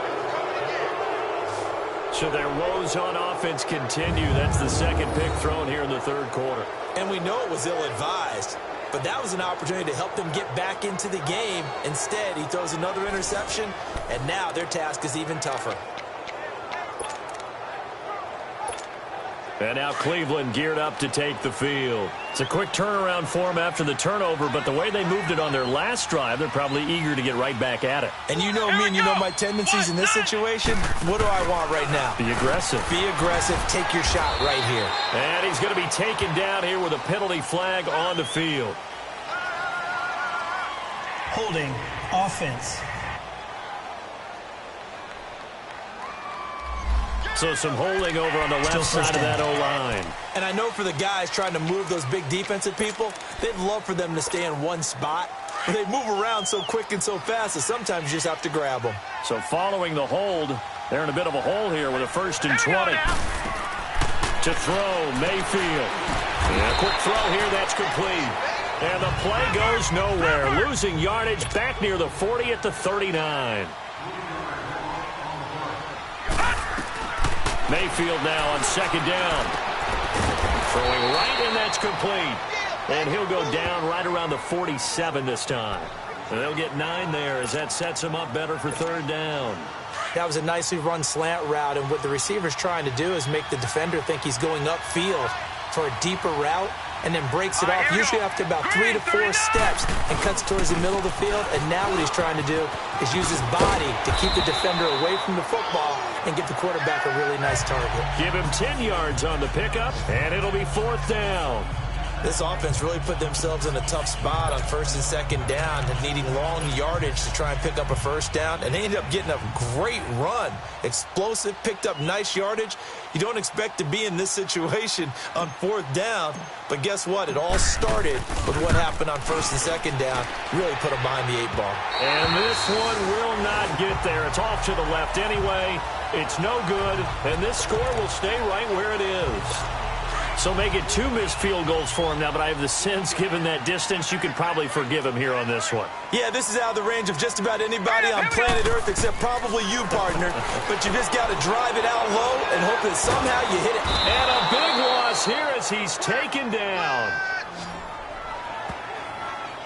So their woes on offense continue. That's the second pick thrown here in the third quarter. And we know it was ill-advised, but that was an opportunity to help them get back into the game. Instead, he throws another interception, and now their task is even tougher. And now Cleveland geared up to take the field. It's a quick turnaround for them after the turnover, but the way they moved it on their last drive, they're probably eager to get right back at it. And you know me and you know my tendencies in this situation. What do I want right now? Be aggressive. Be aggressive. Take your shot right here. And he's going to be taken down here with a penalty flag on the field. Holding offense. So some holding over on the left side of that O-line. And I know for the guys trying to move those big defensive people, they'd love for them to stay in one spot. But they move around so quick and so fast that sometimes you just have to grab them. So following the hold, they're in a bit of a hole here with a 1st and 20. To throw, Mayfield. And a quick throw here, that's complete. And the play goes nowhere. Losing yardage back near the 40 at the 39. Mayfield now on 2nd down. Throwing right, and that's complete. And he'll go down right around the 47 this time. And they'll get 9 there as that sets him up better for 3rd down. That was a nicely run slant route, and what the receiver's trying to do is make the defender think he's going upfield for a deeper route, and then breaks it off, usually after about 3 to 4 steps, and cuts towards the middle of the field. And now what he's trying to do is use his body to keep the defender away from the football and give the quarterback a really nice target. Give him 10 yards on the pickup, and it'll be 4th down. This offense really put themselves in a tough spot on 1st and 2nd down and needing long yardage to try and pick up a 1st down. And they ended up getting a great run. Explosive, picked up nice yardage. You don't expect to be in this situation on 4th down. But guess what? It all started with what happened on 1st and 2nd down. Really put them behind the 8 ball. And this one will not get there. It's off to the left anyway. It's no good. And this score will stay right where it is. So make it 2 missed field goals for him now, but I have the sense, given that distance, you could probably forgive him here on this one. Yeah, this is out of the range of just about anybody on planet Earth except probably you, partner. But you just got to drive it out low and hope that somehow you hit it. And a big loss here as he's taken down.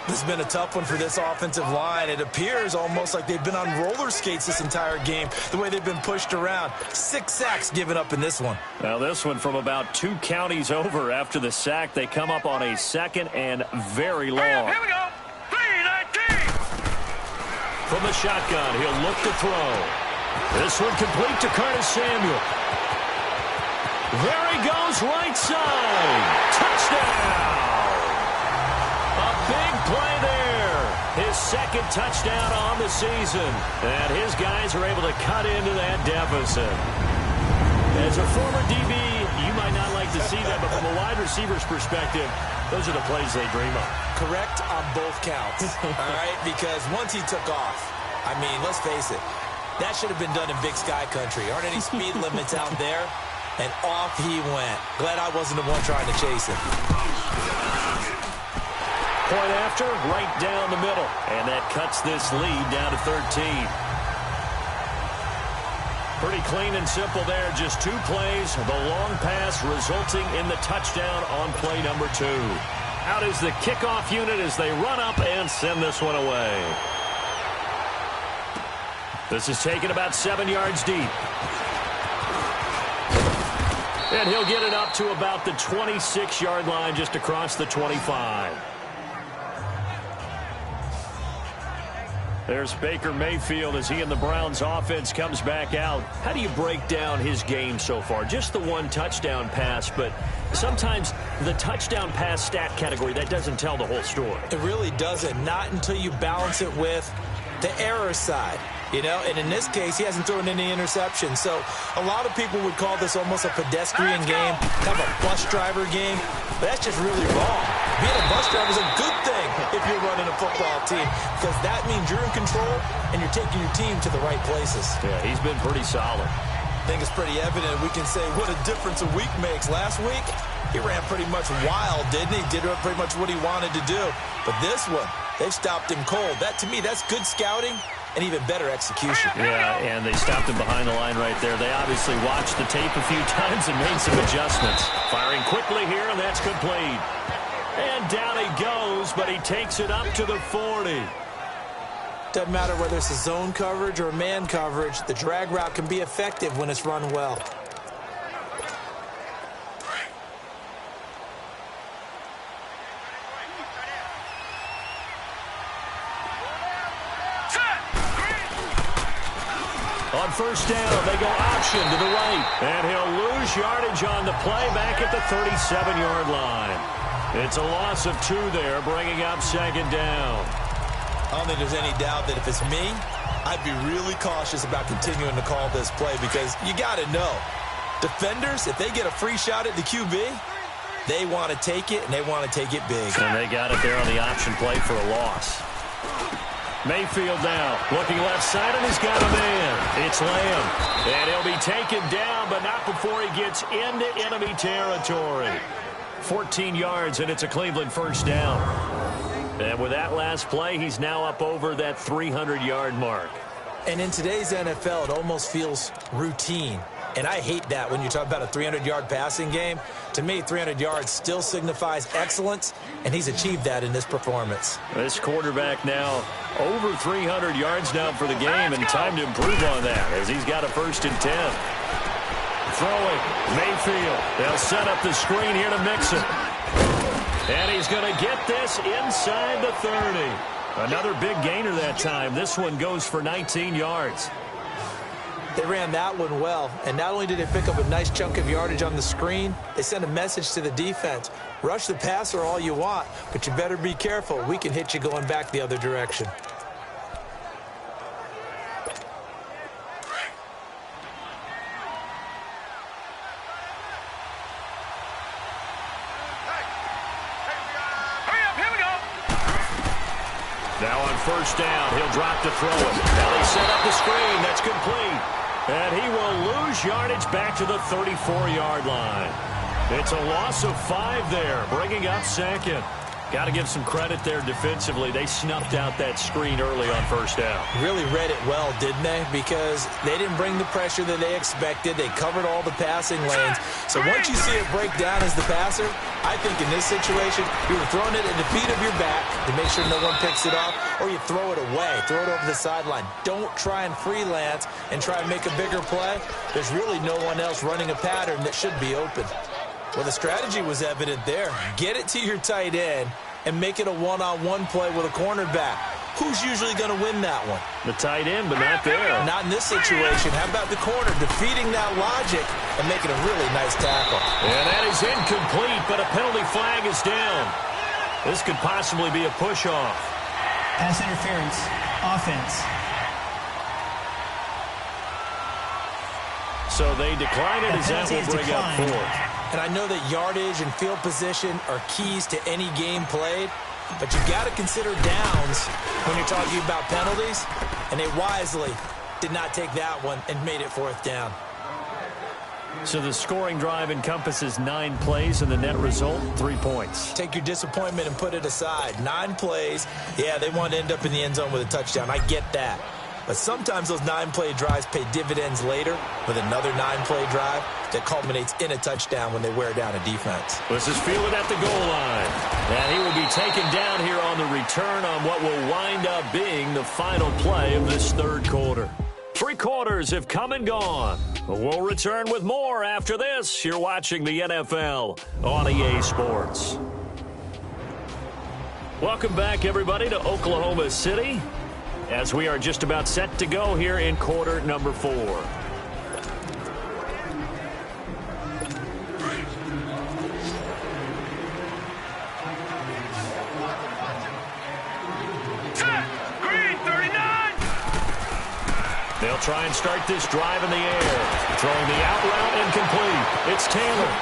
This has been a tough one for this offensive line. It appears almost like they've been on roller skates this entire game, the way they've been pushed around. 6 sacks given up in this one. Now this one from about 2 counties over after the sack. They come up on a 2nd and very long. Here we go. 3-19. From the shotgun, he'll look to throw. This one complete to Curtis Samuel. There he goes, right side. Touchdown. Big play there. His 2nd touchdown on the season. And his guys are able to cut into that deficit. As a former DB, you might not like to see that, but from a wide receiver's perspective, those are the plays they dream of. Correct on both counts. All right, because once he took off, I mean, let's face it, that should have been done in Big Sky Country. Aren't any speed limits out there? And off he went. Glad I wasn't the one trying to chase him. Point after, right down the middle. And that cuts this lead down to 13. Pretty clean and simple there. Just 2 plays. The long pass resulting in the touchdown on play number 2. Out is the kickoff unit as they run up and send this one away. This is taken about 7 yards deep. And he'll get it up to about the 26-yard line just across the 25. There's Baker Mayfield as he and the Browns offense comes back out. How do you break down his game so far? Just the 1 touchdown pass, but sometimes the touchdown pass stat category, that doesn't tell the whole story. It really doesn't. Not until you balance it with the error side. You know, and in this case, he hasn't thrown any interceptions. So a lot of people would call this almost a pedestrian game, kind of a bus driver game. But that's just really wrong. Being a bus driver is a good thing if you're running a football team, because that means you're in control and you're taking your team to the right places. Yeah, he's been pretty solid. I think it's pretty evident. We can say what a difference a week makes. Last week, he ran pretty much wild, didn't he? Did pretty much what he wanted to do. But this one, they've stopped him cold. That, to me, that's good scouting and even better execution. Yeah, and they stopped him behind the line right there. They obviously watched the tape a few times and made some adjustments. Firing quickly here, and that's complete. And down he goes, but he takes it up to the 40. Doesn't matter whether it's a zone coverage or man coverage, the drag route can be effective when it's run well. On first down, they go option to the right. And he'll lose yardage on the play back at the 37-yard line. It's a loss of 2 there, bringing up second down. I don't think there's any doubt that if it's me, I'd be really cautious about continuing to call this play because you got to know, defenders, if they get a free shot at the QB, they want to take it, and they want to take it big. And they got it there on the option play for a loss. Mayfield now, looking left side, and he's got a man. It's Lamb. And he'll be taken down, but not before he gets into enemy territory. 14 yards, and it's a Cleveland first down. And with that last play, he's now up over that 300-yard mark. And in today's NFL, it almost feels routine. And I hate that when you talk about a 300-yard passing game. To me, 300 yards still signifies excellence, and he's achieved that in this performance. This quarterback now over 300 yards now for the game, and time to improve on that as he's got a 1st and 10. Throwing, Mayfield. They'll set up the screen here to Mixon. And he's going to get this inside the 30. Another big gainer that time. This one goes for 19 yards. They ran that one well, and not only did they pick up a nice chunk of yardage on the screen, they sent a message to the defense. Rush the passer all you want, but you better be careful. We can hit you going back the other direction. Now on first down, he'll drop to throw it. Now they set up the screen. That's complete. And he will lose yardage back to the 34-yard line. It's a loss of 5 there, bringing up second. Got to give some credit there defensively. They snuffed out that screen early on first down. Really read it well, didn't they? Because they didn't bring the pressure that they expected. They covered all the passing lanes. So once you see it break down as the passer, I think in this situation, you were throwing it at the feet of your back to make sure no one picks it off, or you throw it away, throw it over the sideline. Don't try and freelance and try and make a bigger play. There's really no one else running a pattern that should be open. Well, the strategy was evident there. Get it to your tight end and make it a one-on-one play with a cornerback. Who's usually going to win that one? The tight end, but not there. Not in this situation. How about the corner defeating that logic and making a really nice tackle? And that is incomplete, but a penalty flag is down. This could possibly be a push-off. Pass interference. Offense. So they decline it as that will bring up 4. And I know that yardage and field position are keys to any game played, but you got to consider downs when you're talking about penalties, and they wisely did not take that one and made it 4th down. So the scoring drive encompasses 9 plays, and the net result, 3 points. Take your disappointment and put it aside. 9 plays, yeah, they want to end up in the end zone with a touchdown. I get that. But sometimes those 9-play drives pay dividends later with another 9-play drive that culminates in a touchdown when they wear down a defense. This is fielded at the goal line. And he will be taken down here on the return on what will wind up being the final play of this 3rd quarter. 3 quarters have come and gone. We'll return with more after this. You're watching the NFL on EA Sports. Welcome back, everybody, to Oklahoma City, as we are just about set to go here in quarter number 4. Green 39. They'll try and start this drive in the air. Throwing the out route incomplete. It's Taylor.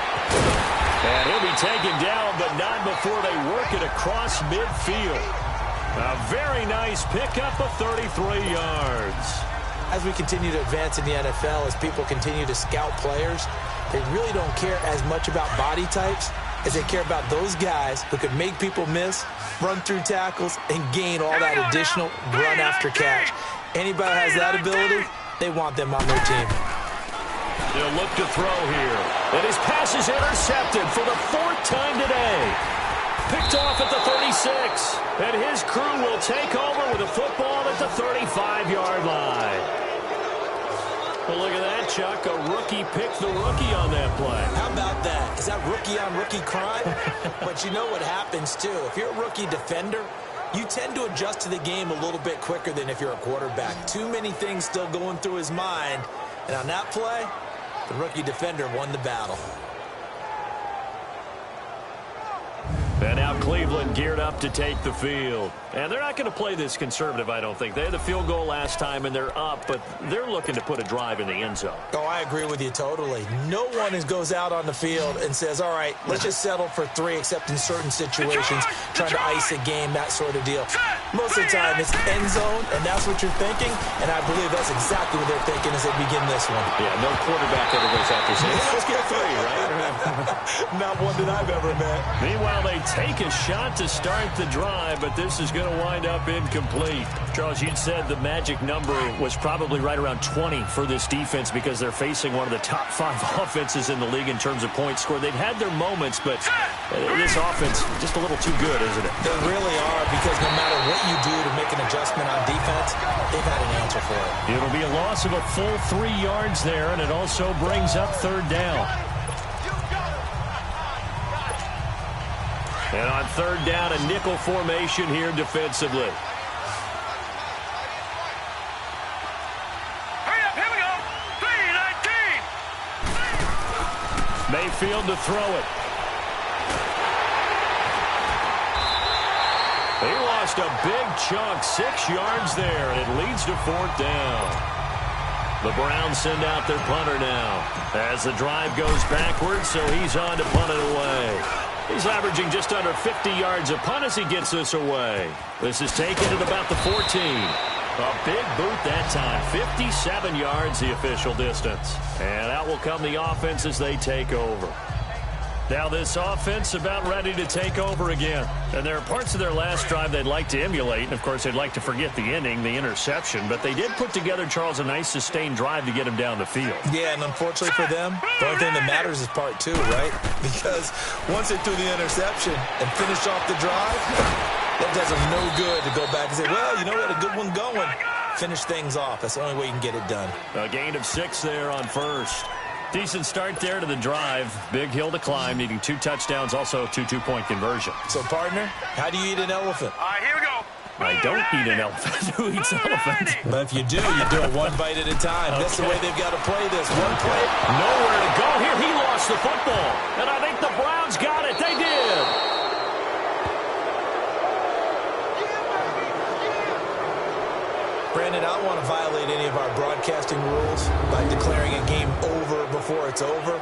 And he'll be taken down, but not before they work it across midfield. A very nice pickup of 33 yards. As we continue to advance in the NFL, as people continue to scout players, they really don't care as much about body types as they care about those guys who can make people miss, run through tackles, and gain all that additional run after catch. Anybody who has that ability, they want them on their team. They'll look to throw here. And his pass is intercepted for the 4th time today. Picked off at the 36. And his crew will take over with a football at the 35-yard line. Well, look at that, Chuck. A rookie picked the rookie on that play. How about that? Is that rookie-on-rookie crime? But you know what happens, too. If you're a rookie defender, You tend to adjust to the game a little bit quicker than if you're a quarterback. Too many things still going through his mind. And on that play, the rookie defender won the battle. And now Cleveland geared up to take the field. And they're not going to play this conservative, I don't think. They had the field goal last time, and they're up, but they're looking to put a drive in the end zone. Oh, I agree with you totally. No one goes out on the field and says, all right, let's just settle for 3, except in certain situations, trying to ice a game, that sort of deal. Most of the time, it's end zone, and that's what you're thinking, and I believe that's exactly what they're thinking as they begin this one. Yeah, no quarterback ever goes out there saying, let's get 3, right? Not one that I've ever met. Meanwhile, they take a shot to start the drive, but this is going to wind up incomplete. Charles, you'd said the magic number was probably right around 20 for this defense because they're facing one of the top 5 offenses in the league in terms of points scored. They've had their moments, but this offense just a little too good, isn't it? They really are, because no matter what you do to make an adjustment on defense, they've had an answer for it. It'll be a loss of a full 3 yards there, and it also brings up 3rd down. And on 3rd down, a nickel formation here defensively. Hurry up, here we go. 3-19. Mayfield to throw it. He lost a big chunk, 6 yards there, and it leads to 4th down. The Browns send out their punter now as the drive goes backwards, so he's on to punt it away. He's averaging just under 50 yards a punt as he gets this away. This is taken at about the 14. A big boot that time. 57 yards the official distance. And out will come the offense as they take over. Now this offense about ready to take over again. And there are parts of their last drive they'd like to emulate. And, of course, they'd like to forget the inning, the interception. But they did put together, Charles, a nice sustained drive to get him down the field. Yeah, and unfortunately for them, the only thing that matters is part 2, right? Because once they threw the interception and finished off the drive, that does them no good to go back and say, well, you know, we had a good one going. Finish things off. That's the only way you can get it done. A gain of 6 there on 1st. Decent start there to the drive. Big hill to climb, needing 2 touchdowns, also a 2 two-point conversion. So, partner, how do you eat an elephant? All right, here we go. I don't eat an elephant. Who eats elephant? But if you do it one bite at a time. Okay. That's the way they've got to play this. One play. Nowhere to go here. He lost the football. And I think the Browns got it. They did. Brandon, I don't want to violate any of our broadcasting rules by declaring a game over before it's over.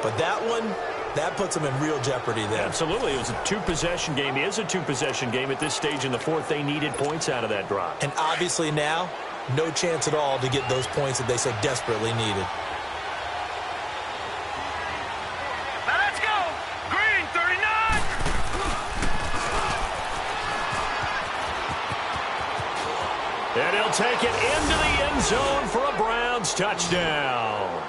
But that one, that puts them in real jeopardy there. Absolutely. It was a 2-possession game. It is a 2-possession game at this stage in the 4th. They needed points out of that drive. And obviously now, no chance at all to get those points that they so desperately needed. Now let's go. Green, 39. And he'll take it into the end zone for a Browns touchdown.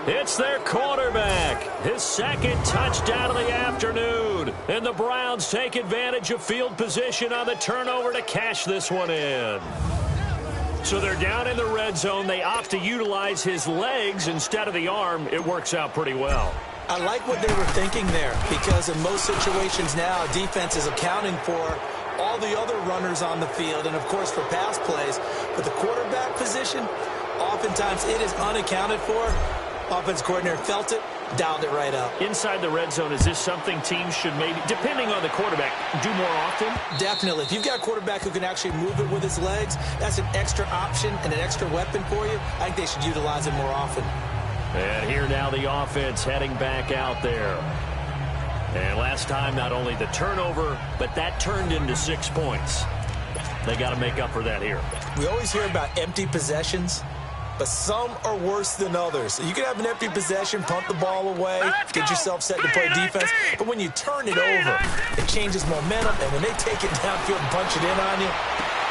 It's their quarterback, his 2nd touchdown of the afternoon. And the Browns take advantage of field position on the turnover to cash this one in. So they're down in the red zone. They opt to utilize his legs instead of the arm. It works out pretty well. I like what they were thinking there, because in most situations now, defense is accounting for all the other runners on the field and, of course, for pass plays. But the quarterback position, oftentimes it is unaccounted for. Offense coordinator felt it, dialed it right up. Inside the red zone, is this something teams should maybe, depending on the quarterback, do more often? Definitely. If you've got a quarterback who can actually move it with his legs, that's an extra option and an extra weapon for you. I think they should utilize it more often. And here now the offense heading back out there. And last time, not only the turnover, but that turned into 6 points. They got to make up for that here. We always hear about empty possessions, but some are worse than others. You can have an empty possession, punt the ball away, get yourself set to play defense, but when you turn it over, it changes momentum, and when they take it downfield and punch it in on you,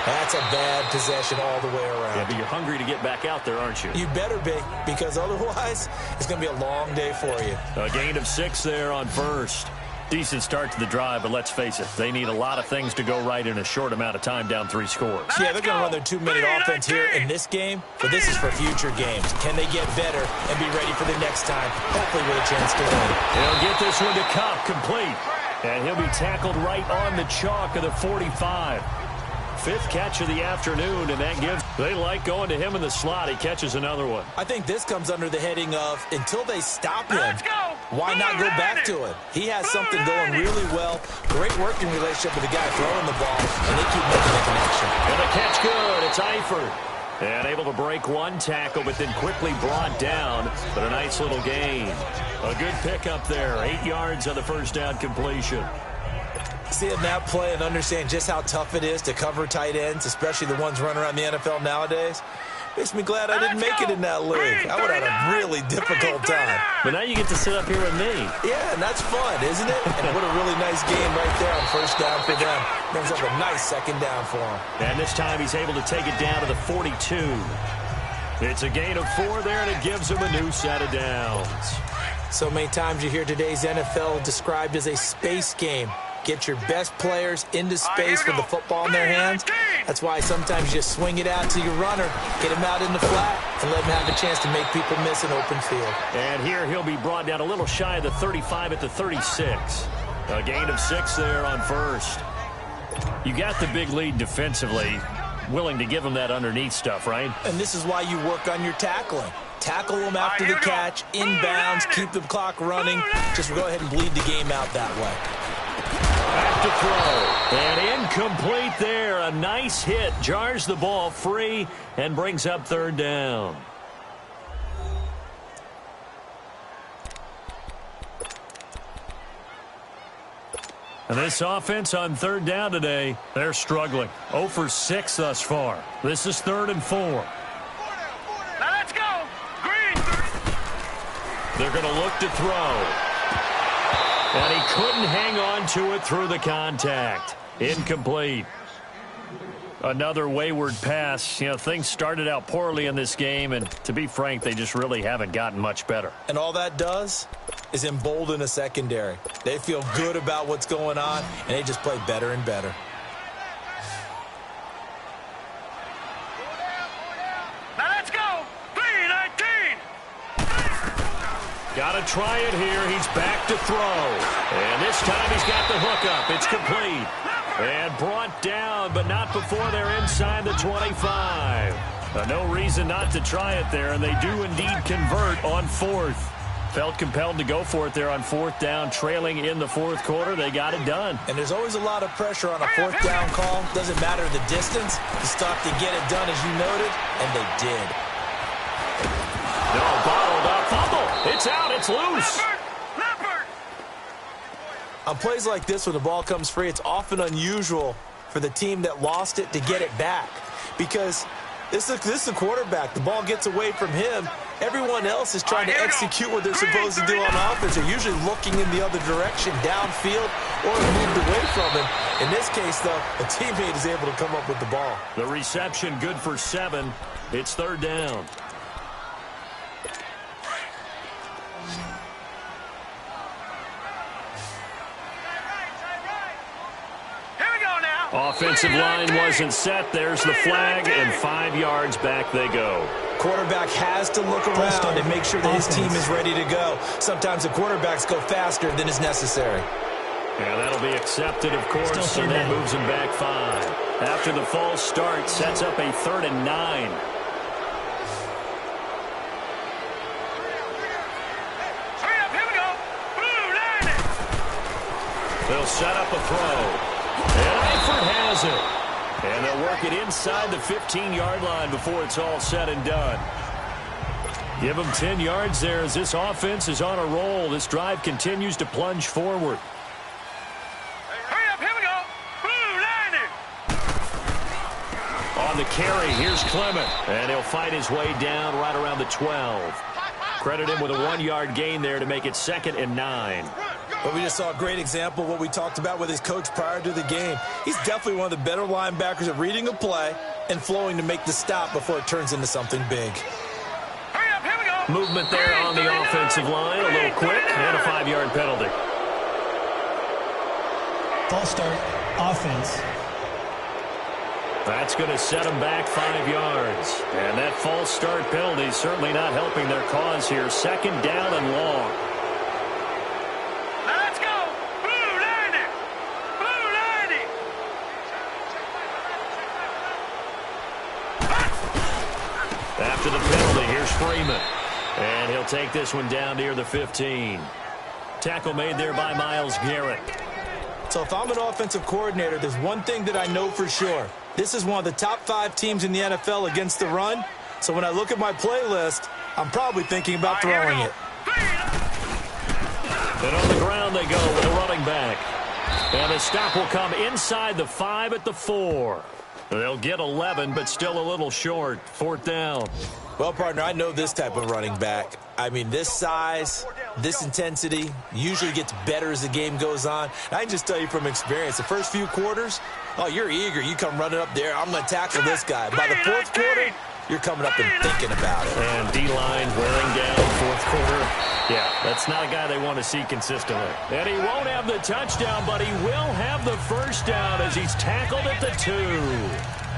that's a bad possession all the way around. Yeah, but you're hungry to get back out there, aren't you? You better be, because otherwise, it's going to be a long day for you. A gain of 6 there on 1st. Decent start to the drive, but let's face it, they need a lot of things to go right in a short amount of time, down 3 scores. Yeah, they're going to run their 2-minute offense here in this game, but this is for future games. Can they get better and be ready for the next time, hopefully with a chance to win? They'll get this one to Cup, complete. And he'll be tackled right on the chalk of the 45. Fifth catch of the afternoon, and that gives... They like going to him in the slot. He catches another one. I think this comes under the heading of, until they stop him, why not go back to it? He has something going really well. Great working relationship with the guy throwing the ball, and they keep making the connection. And the catch good. It's Eifert. And able to break one tackle, but then quickly brought down. But a nice little gain. A good pickup there. 8 yards on the first down completion. Seeing that play and understand just how tough it is to cover tight ends, especially the ones running around the NFL nowadays, makes me glad I didn't make it in that league. I would have had a really difficult time. But now you get to sit up here with me. Yeah, and that's fun, isn't it? And what a really nice game right there on first down for them. Brings up a nice second down for him. And this time he's able to take it down to the 42. It's a gain of 4 there, and it gives him a new set of downs. So many times you hear today's NFL described as a space game. Get your best players into space with the football in their hands. That's why sometimes you just swing it out to your runner, get him out in the flat, and let him have a chance to make people miss an open field. And here he'll be brought down a little shy of the 35 at the 36. A gain of 6 there on first. You got the big lead defensively, willing to give him that underneath stuff, right? And this is why you work on your tackling. Tackle them after the catch, inbounds, keep the clock running. Just go ahead and bleed the game out that way. Back to throw. And incomplete there. A nice hit. Jars the ball free and brings up third down. And this offense on third down today, they're struggling. 0 for 6 thus far. This is 3rd and 4. Now let's go. Green. They're going to look to throw. And he couldn't hang on to it through the contact. Incomplete. Another wayward pass. You know, things started out poorly in this game, and to be frank, they just really haven't gotten much better. And all that does is embolden a secondary. They feel good about what's going on, and they just play better and better. Now let's go. 3-19. Got to try it here. He's back to throw. And this time he's got the hookup. It's complete. And brought down, but not before they're inside the 25. No reason not to try it there, and they do indeed convert on 4th. Felt compelled to go for it there on 4th down, trailing in the 4th quarter. They got it done. And there's always a lot of pressure on a 4th down call. Doesn't matter the distance. You stop to get it done, as you noted, and they did. No, bottled up. Fumble. It's out. It's loose. On plays like this, when the ball comes free, it's often unusual for the team that lost it to get it back. Because this is the quarterback. The ball gets away from him. Everyone else is trying to execute what they're supposed to do on offense. They're usually looking in the other direction, downfield, or moved away from him. In this case, though, a teammate is able to come up with the ball. The reception good for 7. It's 3rd down. Offensive line wasn't set. There's the flag, and 5 yards back they go. Quarterback has to look around and make sure that his team is ready to go. Sometimes the quarterbacks go faster than is necessary. Yeah, that'll be accepted, of course, and that moves him back 5. After the false start, sets up a 3rd and 9. They'll set up a throw. And Eifert has it. And they'll work it inside the 15-yard line before it's all said and done. Give them 10 yards there as this offense is on a roll. This drive continues to plunge forward. Hurry up, here we go. On the carry, here's Clement. And he'll fight his way down right around the 12. Credit him with a 1-yard gain there to make it 2nd and 9. But we just saw a great example of what we talked about with his coach prior to the game. He's definitely one of the better linebackers at reading a play and flowing to make the stop before it turns into something big. Hurry up, here we go. Movement there on the offensive line, a little quick, and a 5-yard penalty. False start, offense. That's going to set them back 5 yards. And that false start penalty is certainly not helping their cause here. 2nd down and long. Now let's go. Blue line it. They'll take this one down near the 15. Tackle made there by Myles Garrett. So if I'm an offensive coordinator, there's one thing that I know for sure. This is one of the top 5 teams in the NFL against the run. So when I look at my playlist, I'm probably thinking about throwing it. And on the ground they go with a running back. And the stop will come inside the 5 at the 4. They'll get 11, but still a little short. 4th down. Well, partner, I know this type of running back. I mean, this size, this intensity usually gets better as the game goes on. And I can just tell you from experience, the first few quarters, oh, you're eager. You come running up there. I'm going to tackle this guy. By the 4th quarter, you're coming up and thinking about it. And D-line wearing down 4th quarter. Yeah, that's not a guy they want to see consistently. And he won't have the touchdown, but he will have the first down as he's tackled at the 2.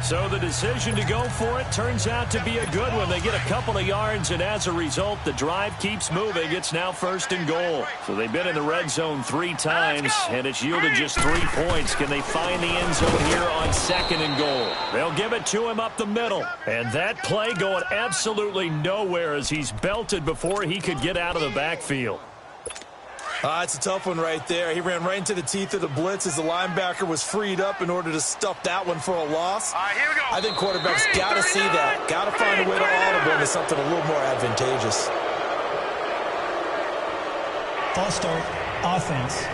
So the decision to go for it turns out to be a good one. They get a couple of yards, and as a result, the drive keeps moving. It's now 1st and goal. So they've been in the red zone 3 times, and it's yielded just 3 points. Can they find the end zone here on 2nd and goal? They'll give it to him up the middle. And that play going absolutely nowhere as he's belted before he could get out of the backfield. It's a tough one right there. He ran right into the teeth of the blitz as the linebacker was freed up in order to stuff that one for a loss. Here we go. I think quarterbacks got to see that. Got to find a way to audible into something a little more advantageous. False start, offense.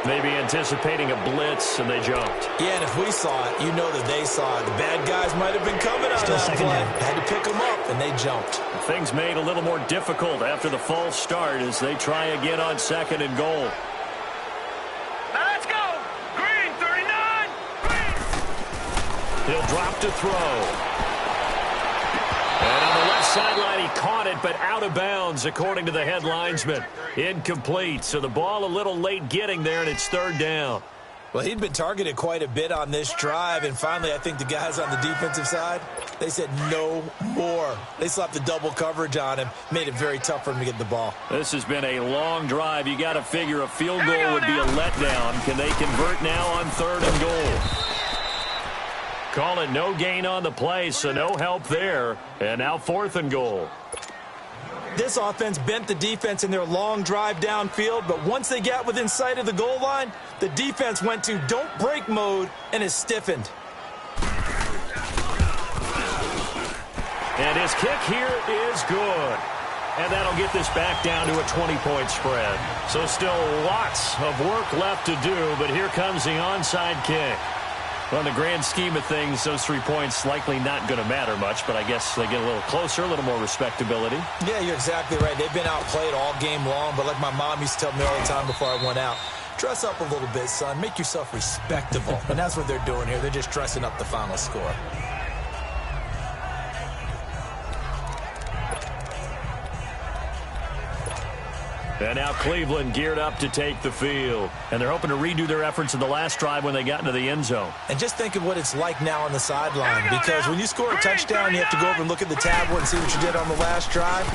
Maybe anticipating a blitz, and they jumped. Yeah, and if we saw it, you know that they saw it. The bad guys might have been coming on that play. Had to pick them up, and they jumped. Things made a little more difficult after the false start as they try again on 2nd and goal. Now let's go. Green, 39. Green. He'll drop to throw. And on the left sideline, he caught it, but out of bounds, according to the head linesman. Incomplete, so the ball a little late getting there, and it's 3rd down. Well, he'd been targeted quite a bit on this drive, and finally I think the guys on the defensive side, they said no more. They slapped the double coverage on him, made it very tough for him to get the ball. This has been a long drive. You got to figure a field goal would be a letdown. Can they convert now on 3rd and goal? Call it no gain on the play, so no help there. And now 4th and goal. This offense bent the defense in their long drive downfield, but once they got within sight of the goal line, the defense went to don't break mode and is stiffened. And his kick here is good. And that'll get this back down to a 20-point spread. So still lots of work left to do, but here comes the onside kick. Well, in the grand scheme of things, those 3 points likely not going to matter much, but I guess they get a little closer, a little more respectability. Yeah, you're exactly right. They've been outplayed all game long, but like my mom used to tell me all the time before I went out, dress up a little bit, son. Make yourself respectable. And that's what they're doing here. They're just dressing up the final score. And now Cleveland geared up to take the field. And they're hoping to redo their efforts in the last drive when they got into the end zone. And just think of what it's like now on the sideline, because when you score a touchdown, you have to go over and look at the tablet and see what you did on the last drive.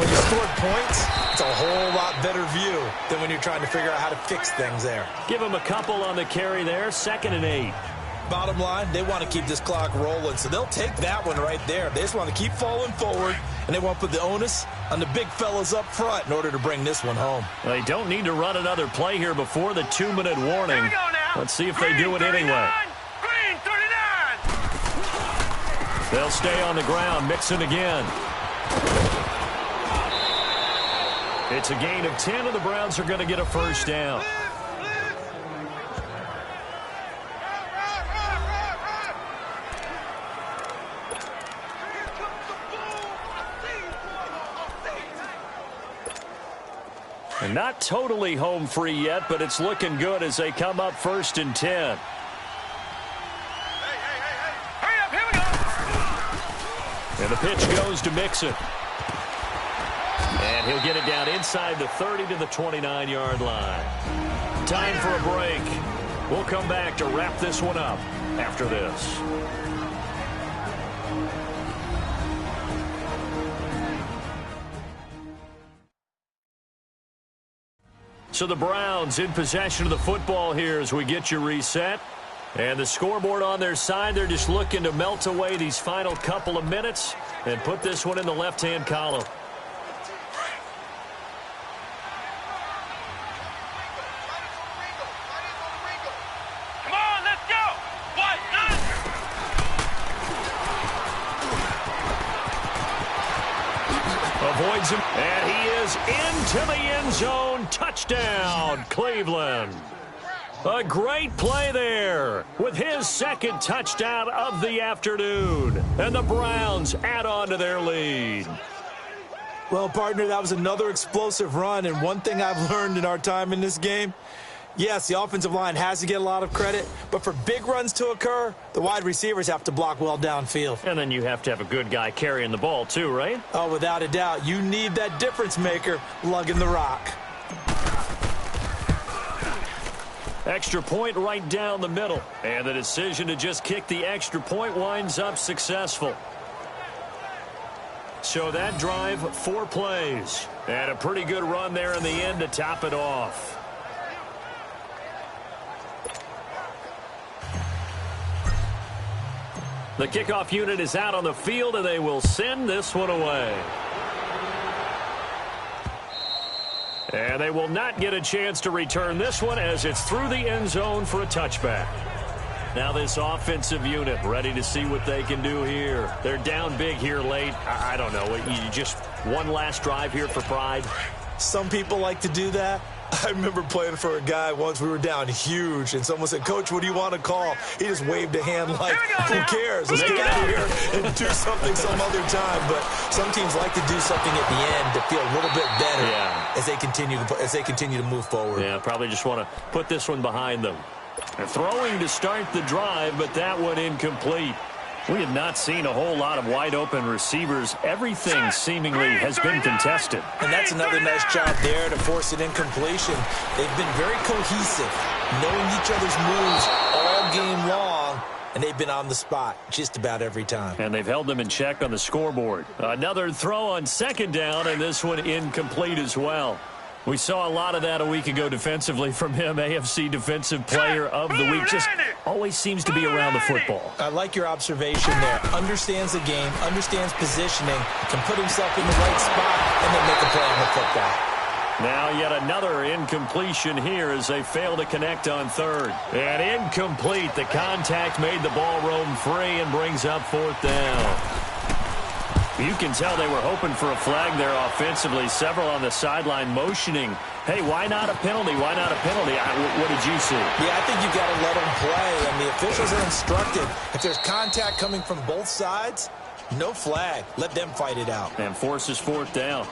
When you scored points, it's a whole lot better view than when you're trying to figure out how to fix things there. Give them a couple on the carry there, 2nd and 8. Bottom line, they want to keep this clock rolling, so they'll take that one right there. They just want to keep falling forward, and they want to put the onus on the big fellas up front in order to bring this one home. They don't need to run another play here before the 2-minute warning. Let's see if they do it anyway. Green, 39. They'll stay on the ground, Mixon again. It's a gain of 10, and the Browns are going to get a first down. And not totally home free yet, but it's looking good as they come up 1st and 10. Hurry up, here we go. And the pitch goes to Mixon. And he'll get it down inside the 30 to the 29-yard line. Time for a break. We'll come back to wrap this one up after this. So the Browns in possession of the football here as we get you reset. And the scoreboard on their side, they're just looking to melt away these final couple of minutes and put this one in the left-hand column. Come on, let's go. What? Avoids him, and he is into the end zone. Touchdown, Cleveland. A great play there with his second touchdown of the afternoon. And the Browns add on to their lead. Well, partner, that was another explosive run. And one thing I've learned in our time in this game, yes, the offensive line has to get a lot of credit, but for big runs to occur, the wide receivers have to block well downfield. And then you have to have a good guy carrying the ball too, right? Oh, without a doubt. You need that difference maker lugging the rock. Extra point right down the middle. And the decision to just kick the extra point winds up successful. So that drive, 4 plays. And a pretty good run there in the end to top it off. The kickoff unit is out on the field, and they will send this one away. And they will not get a chance to return this one as it's through the end zone for a touchback. Now this offensive unit ready to see what they can do here. They're down big here late. I don't know. You just one last drive here for pride. Some people like to do that. I remember playing for a guy once. We were down huge, and someone said, "Coach, what do you want to call?" He just waved a hand like, "Who cares? Let's get out of here and do something some other time." But some teams like to do something at the end to feel a little bit better as they continue to move forward. Yeah, probably just want to put this one behind them. They're throwing to start the drive, but that one incomplete. We have not seen a whole lot of wide-open receivers. Everything seemingly has been contested. And that's another nice job there to force an incompletion. They've been very cohesive, knowing each other's moves all game long, and they've been on the spot just about every time. And they've held them in check on the scoreboard. Another throw on second down, and this one incomplete as well. We saw a lot of that a week ago defensively from him. AFC Defensive Player of the Week. Just always seems to be around the football. I like your observation there. Understands the game, understands positioning, can put himself in the right spot, and then make a play on the football. Now yet another incompletion here as they fail to connect on third. And incomplete. The contact made the ball roam free and brings up 4th down. You can tell they were hoping for a flag there offensively. Several on the sideline motioning, hey, why not a penalty? Why not a penalty? What did you see? Yeah, I think you've got to let them play, and the officials are instructed. If there's contact coming from both sides, no flag. Let them fight it out. And forces 4th down.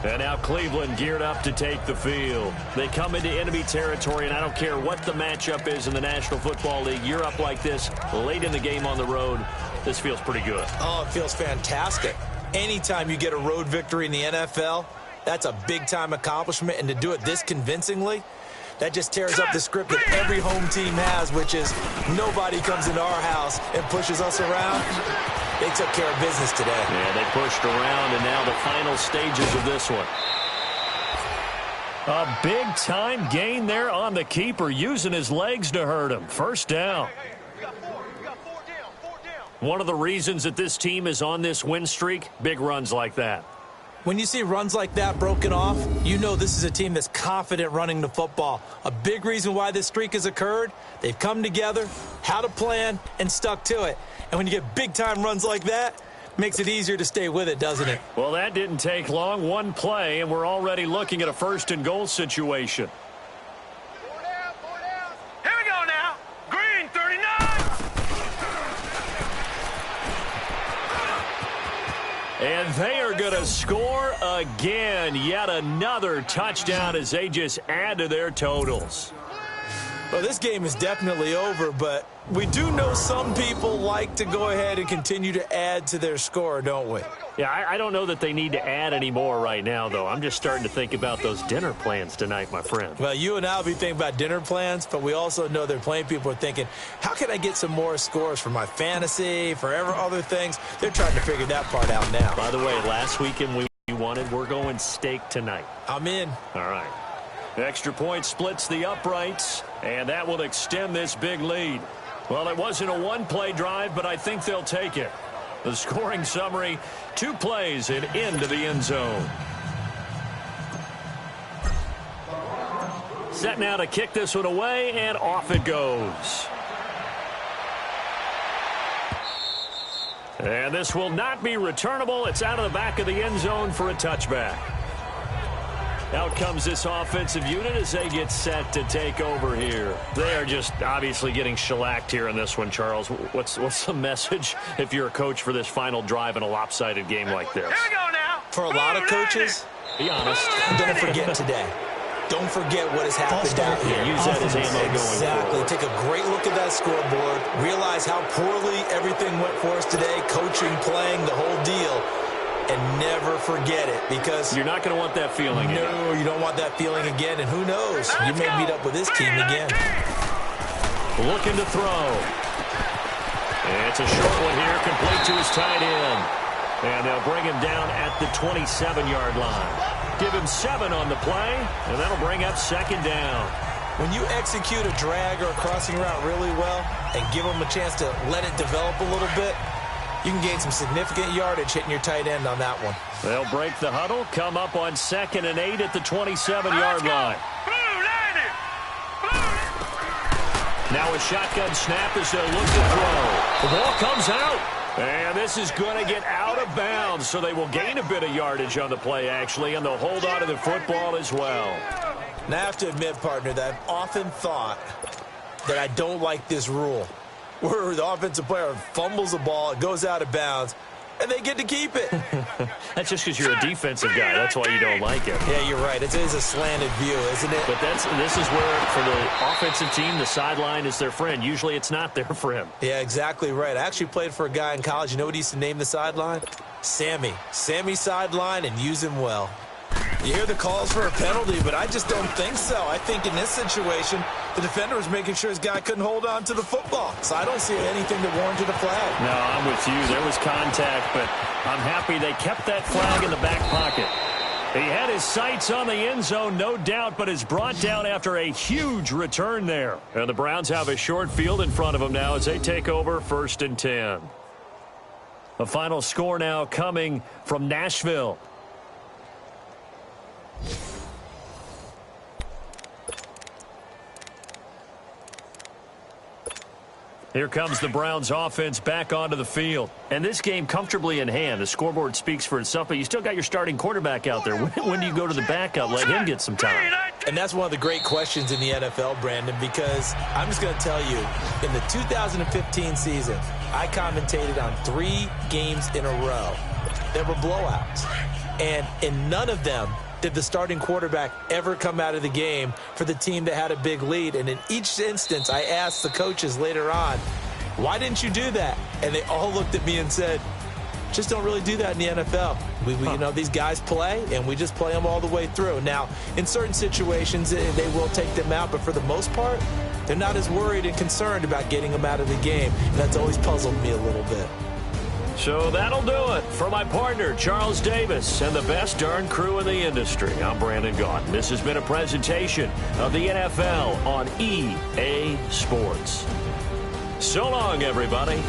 And now Cleveland geared up to take the field. They come into enemy territory, and I don't care what the matchup is in the National Football League. You're up like this late in the game on the road. This feels pretty good. Oh, it feels fantastic. Anytime you get a road victory in the NFL, that's a big-time accomplishment. And to do it this convincingly, that just tears up the script that every home team has, which is nobody comes into our house and pushes us around. They took care of business today. Yeah, they pushed around, and now the final stages of this one. A big-time gain there on the keeper, using his legs to hurt him. 1st down. One of the reasons that this team is on this win streak, big runs like that. When you see runs like that broken off, you know this is a team that's confident running the football. A big reason why this streak has occurred, they've come together, had a plan, and stuck to it. And when you get big-time runs like that, makes it easier to stay with it, doesn't it? Well, that didn't take long. One play, and we're already looking at a 1st and goal situation. Here we go now. Green 39. And they are going to score again. Yet another touchdown as they just add to their totals. Well, this game is definitely over, but we do know some people like to go ahead and continue to add to their score, don't we? Yeah, I don't know that they need to add any more right now, though. I'm just starting to think about those dinner plans tonight, my friend. Well, you and I will be thinking about dinner plans, but we also know there are plenty of people are thinking, how can I get some more scores for my fantasy, for other things? They're trying to figure that part out now. By the way, last weekend we wanted, we're going steak tonight. I'm in. All right. Extra point splits the uprights, and that will extend this big lead. Well, it wasn't a one-play drive, but I think they'll take it. The scoring summary, 2 plays and into the end zone. Set now to kick this one away, and off it goes. And this will not be returnable. It's out of the back of the end zone for a touchback. Out comes this offensive unit as they get set to take over here. They are just obviously getting shellacked here in this one, Charles. What's the message if you're a coach for this final drive in a lopsided game like this? Here we go now. For a lot of coaches, Be honest. don't forget today. Don't forget what has happened out here. Use that as ammo going Exactly. forward. Take a great look at that scoreboard. Realize how poorly everything went for us today. Coaching, playing, the whole deal. And never forget it, because You're not going to want that feeling again. no, you don't want that feeling again. And who knows? You may meet up with this team again. Looking to throw. And it's a short one here, complete to his tight end. And they'll bring him down at the 27-yard line. Give him 7 on the play, and that'll bring up second down. When you execute a drag or a crossing route really well and give them a chance to let it develop a little bit, you can gain some significant yardage hitting your tight end on that one. They'll break the huddle, come up on 2nd and 8 at the 27-yard line. Now a shotgun snap as they'll look to throw. The ball comes out. And this is going to get out of bounds, so they will gain a bit of yardage on the play, actually, and they'll hold on to the football as well. Now, I have to admit, partner, that I've often thought that I don't like this rule, where the offensive player fumbles the ball, it goes out of bounds, and they get to keep it. That's just because you're a defensive guy. That's why you don't like it. Yeah, you're right. It is a slanted view, isn't it? But this is where, for the offensive team, the sideline is their friend. Usually it's not their friend. Yeah, exactly right. I actually played for a guy in college. You know what he used to name the sideline? Sammy. Sammy sideline, and use him well. You hear the calls for a penalty, but I just don't think so. I think in this situation, the defender was making sure his guy couldn't hold on to the football. So I don't see anything that warranted a flag. No, I'm with you. There was contact, but I'm happy they kept that flag in the back pocket. He had his sights on the end zone, no doubt, but is brought down after a huge return there. And the Browns have a short field in front of them now as they take over 1st and 10. The final score now coming from Nashville. Here comes the Browns offense back onto the field. And this game comfortably in hand. The scoreboard speaks for itself, but you still got your starting quarterback out there. When do you go to the backup? Let him get some time. And that's one of the great questions in the NFL, Brandon, because I'm just going to tell you, in the 2015 season, I commentated on 3 games in a row that were blowouts. And in none of them did the starting quarterback ever come out of the game for the team that had a big lead. And in each instance, I asked the coaches later on, why didn't you do that? And they all looked at me and said, just don't really do that in the NFL. You know, these guys play, and we just play them all the way through. Now, in certain situations, they will take them out, but for the most part, they're not as worried and concerned about getting them out of the game. And that's always puzzled me a little bit. So that'll do it for my partner, Charles Davis, and the best darn crew in the industry. I'm Brandon Gaudin. This has been a presentation of the NFL on EA Sports. So long, everybody.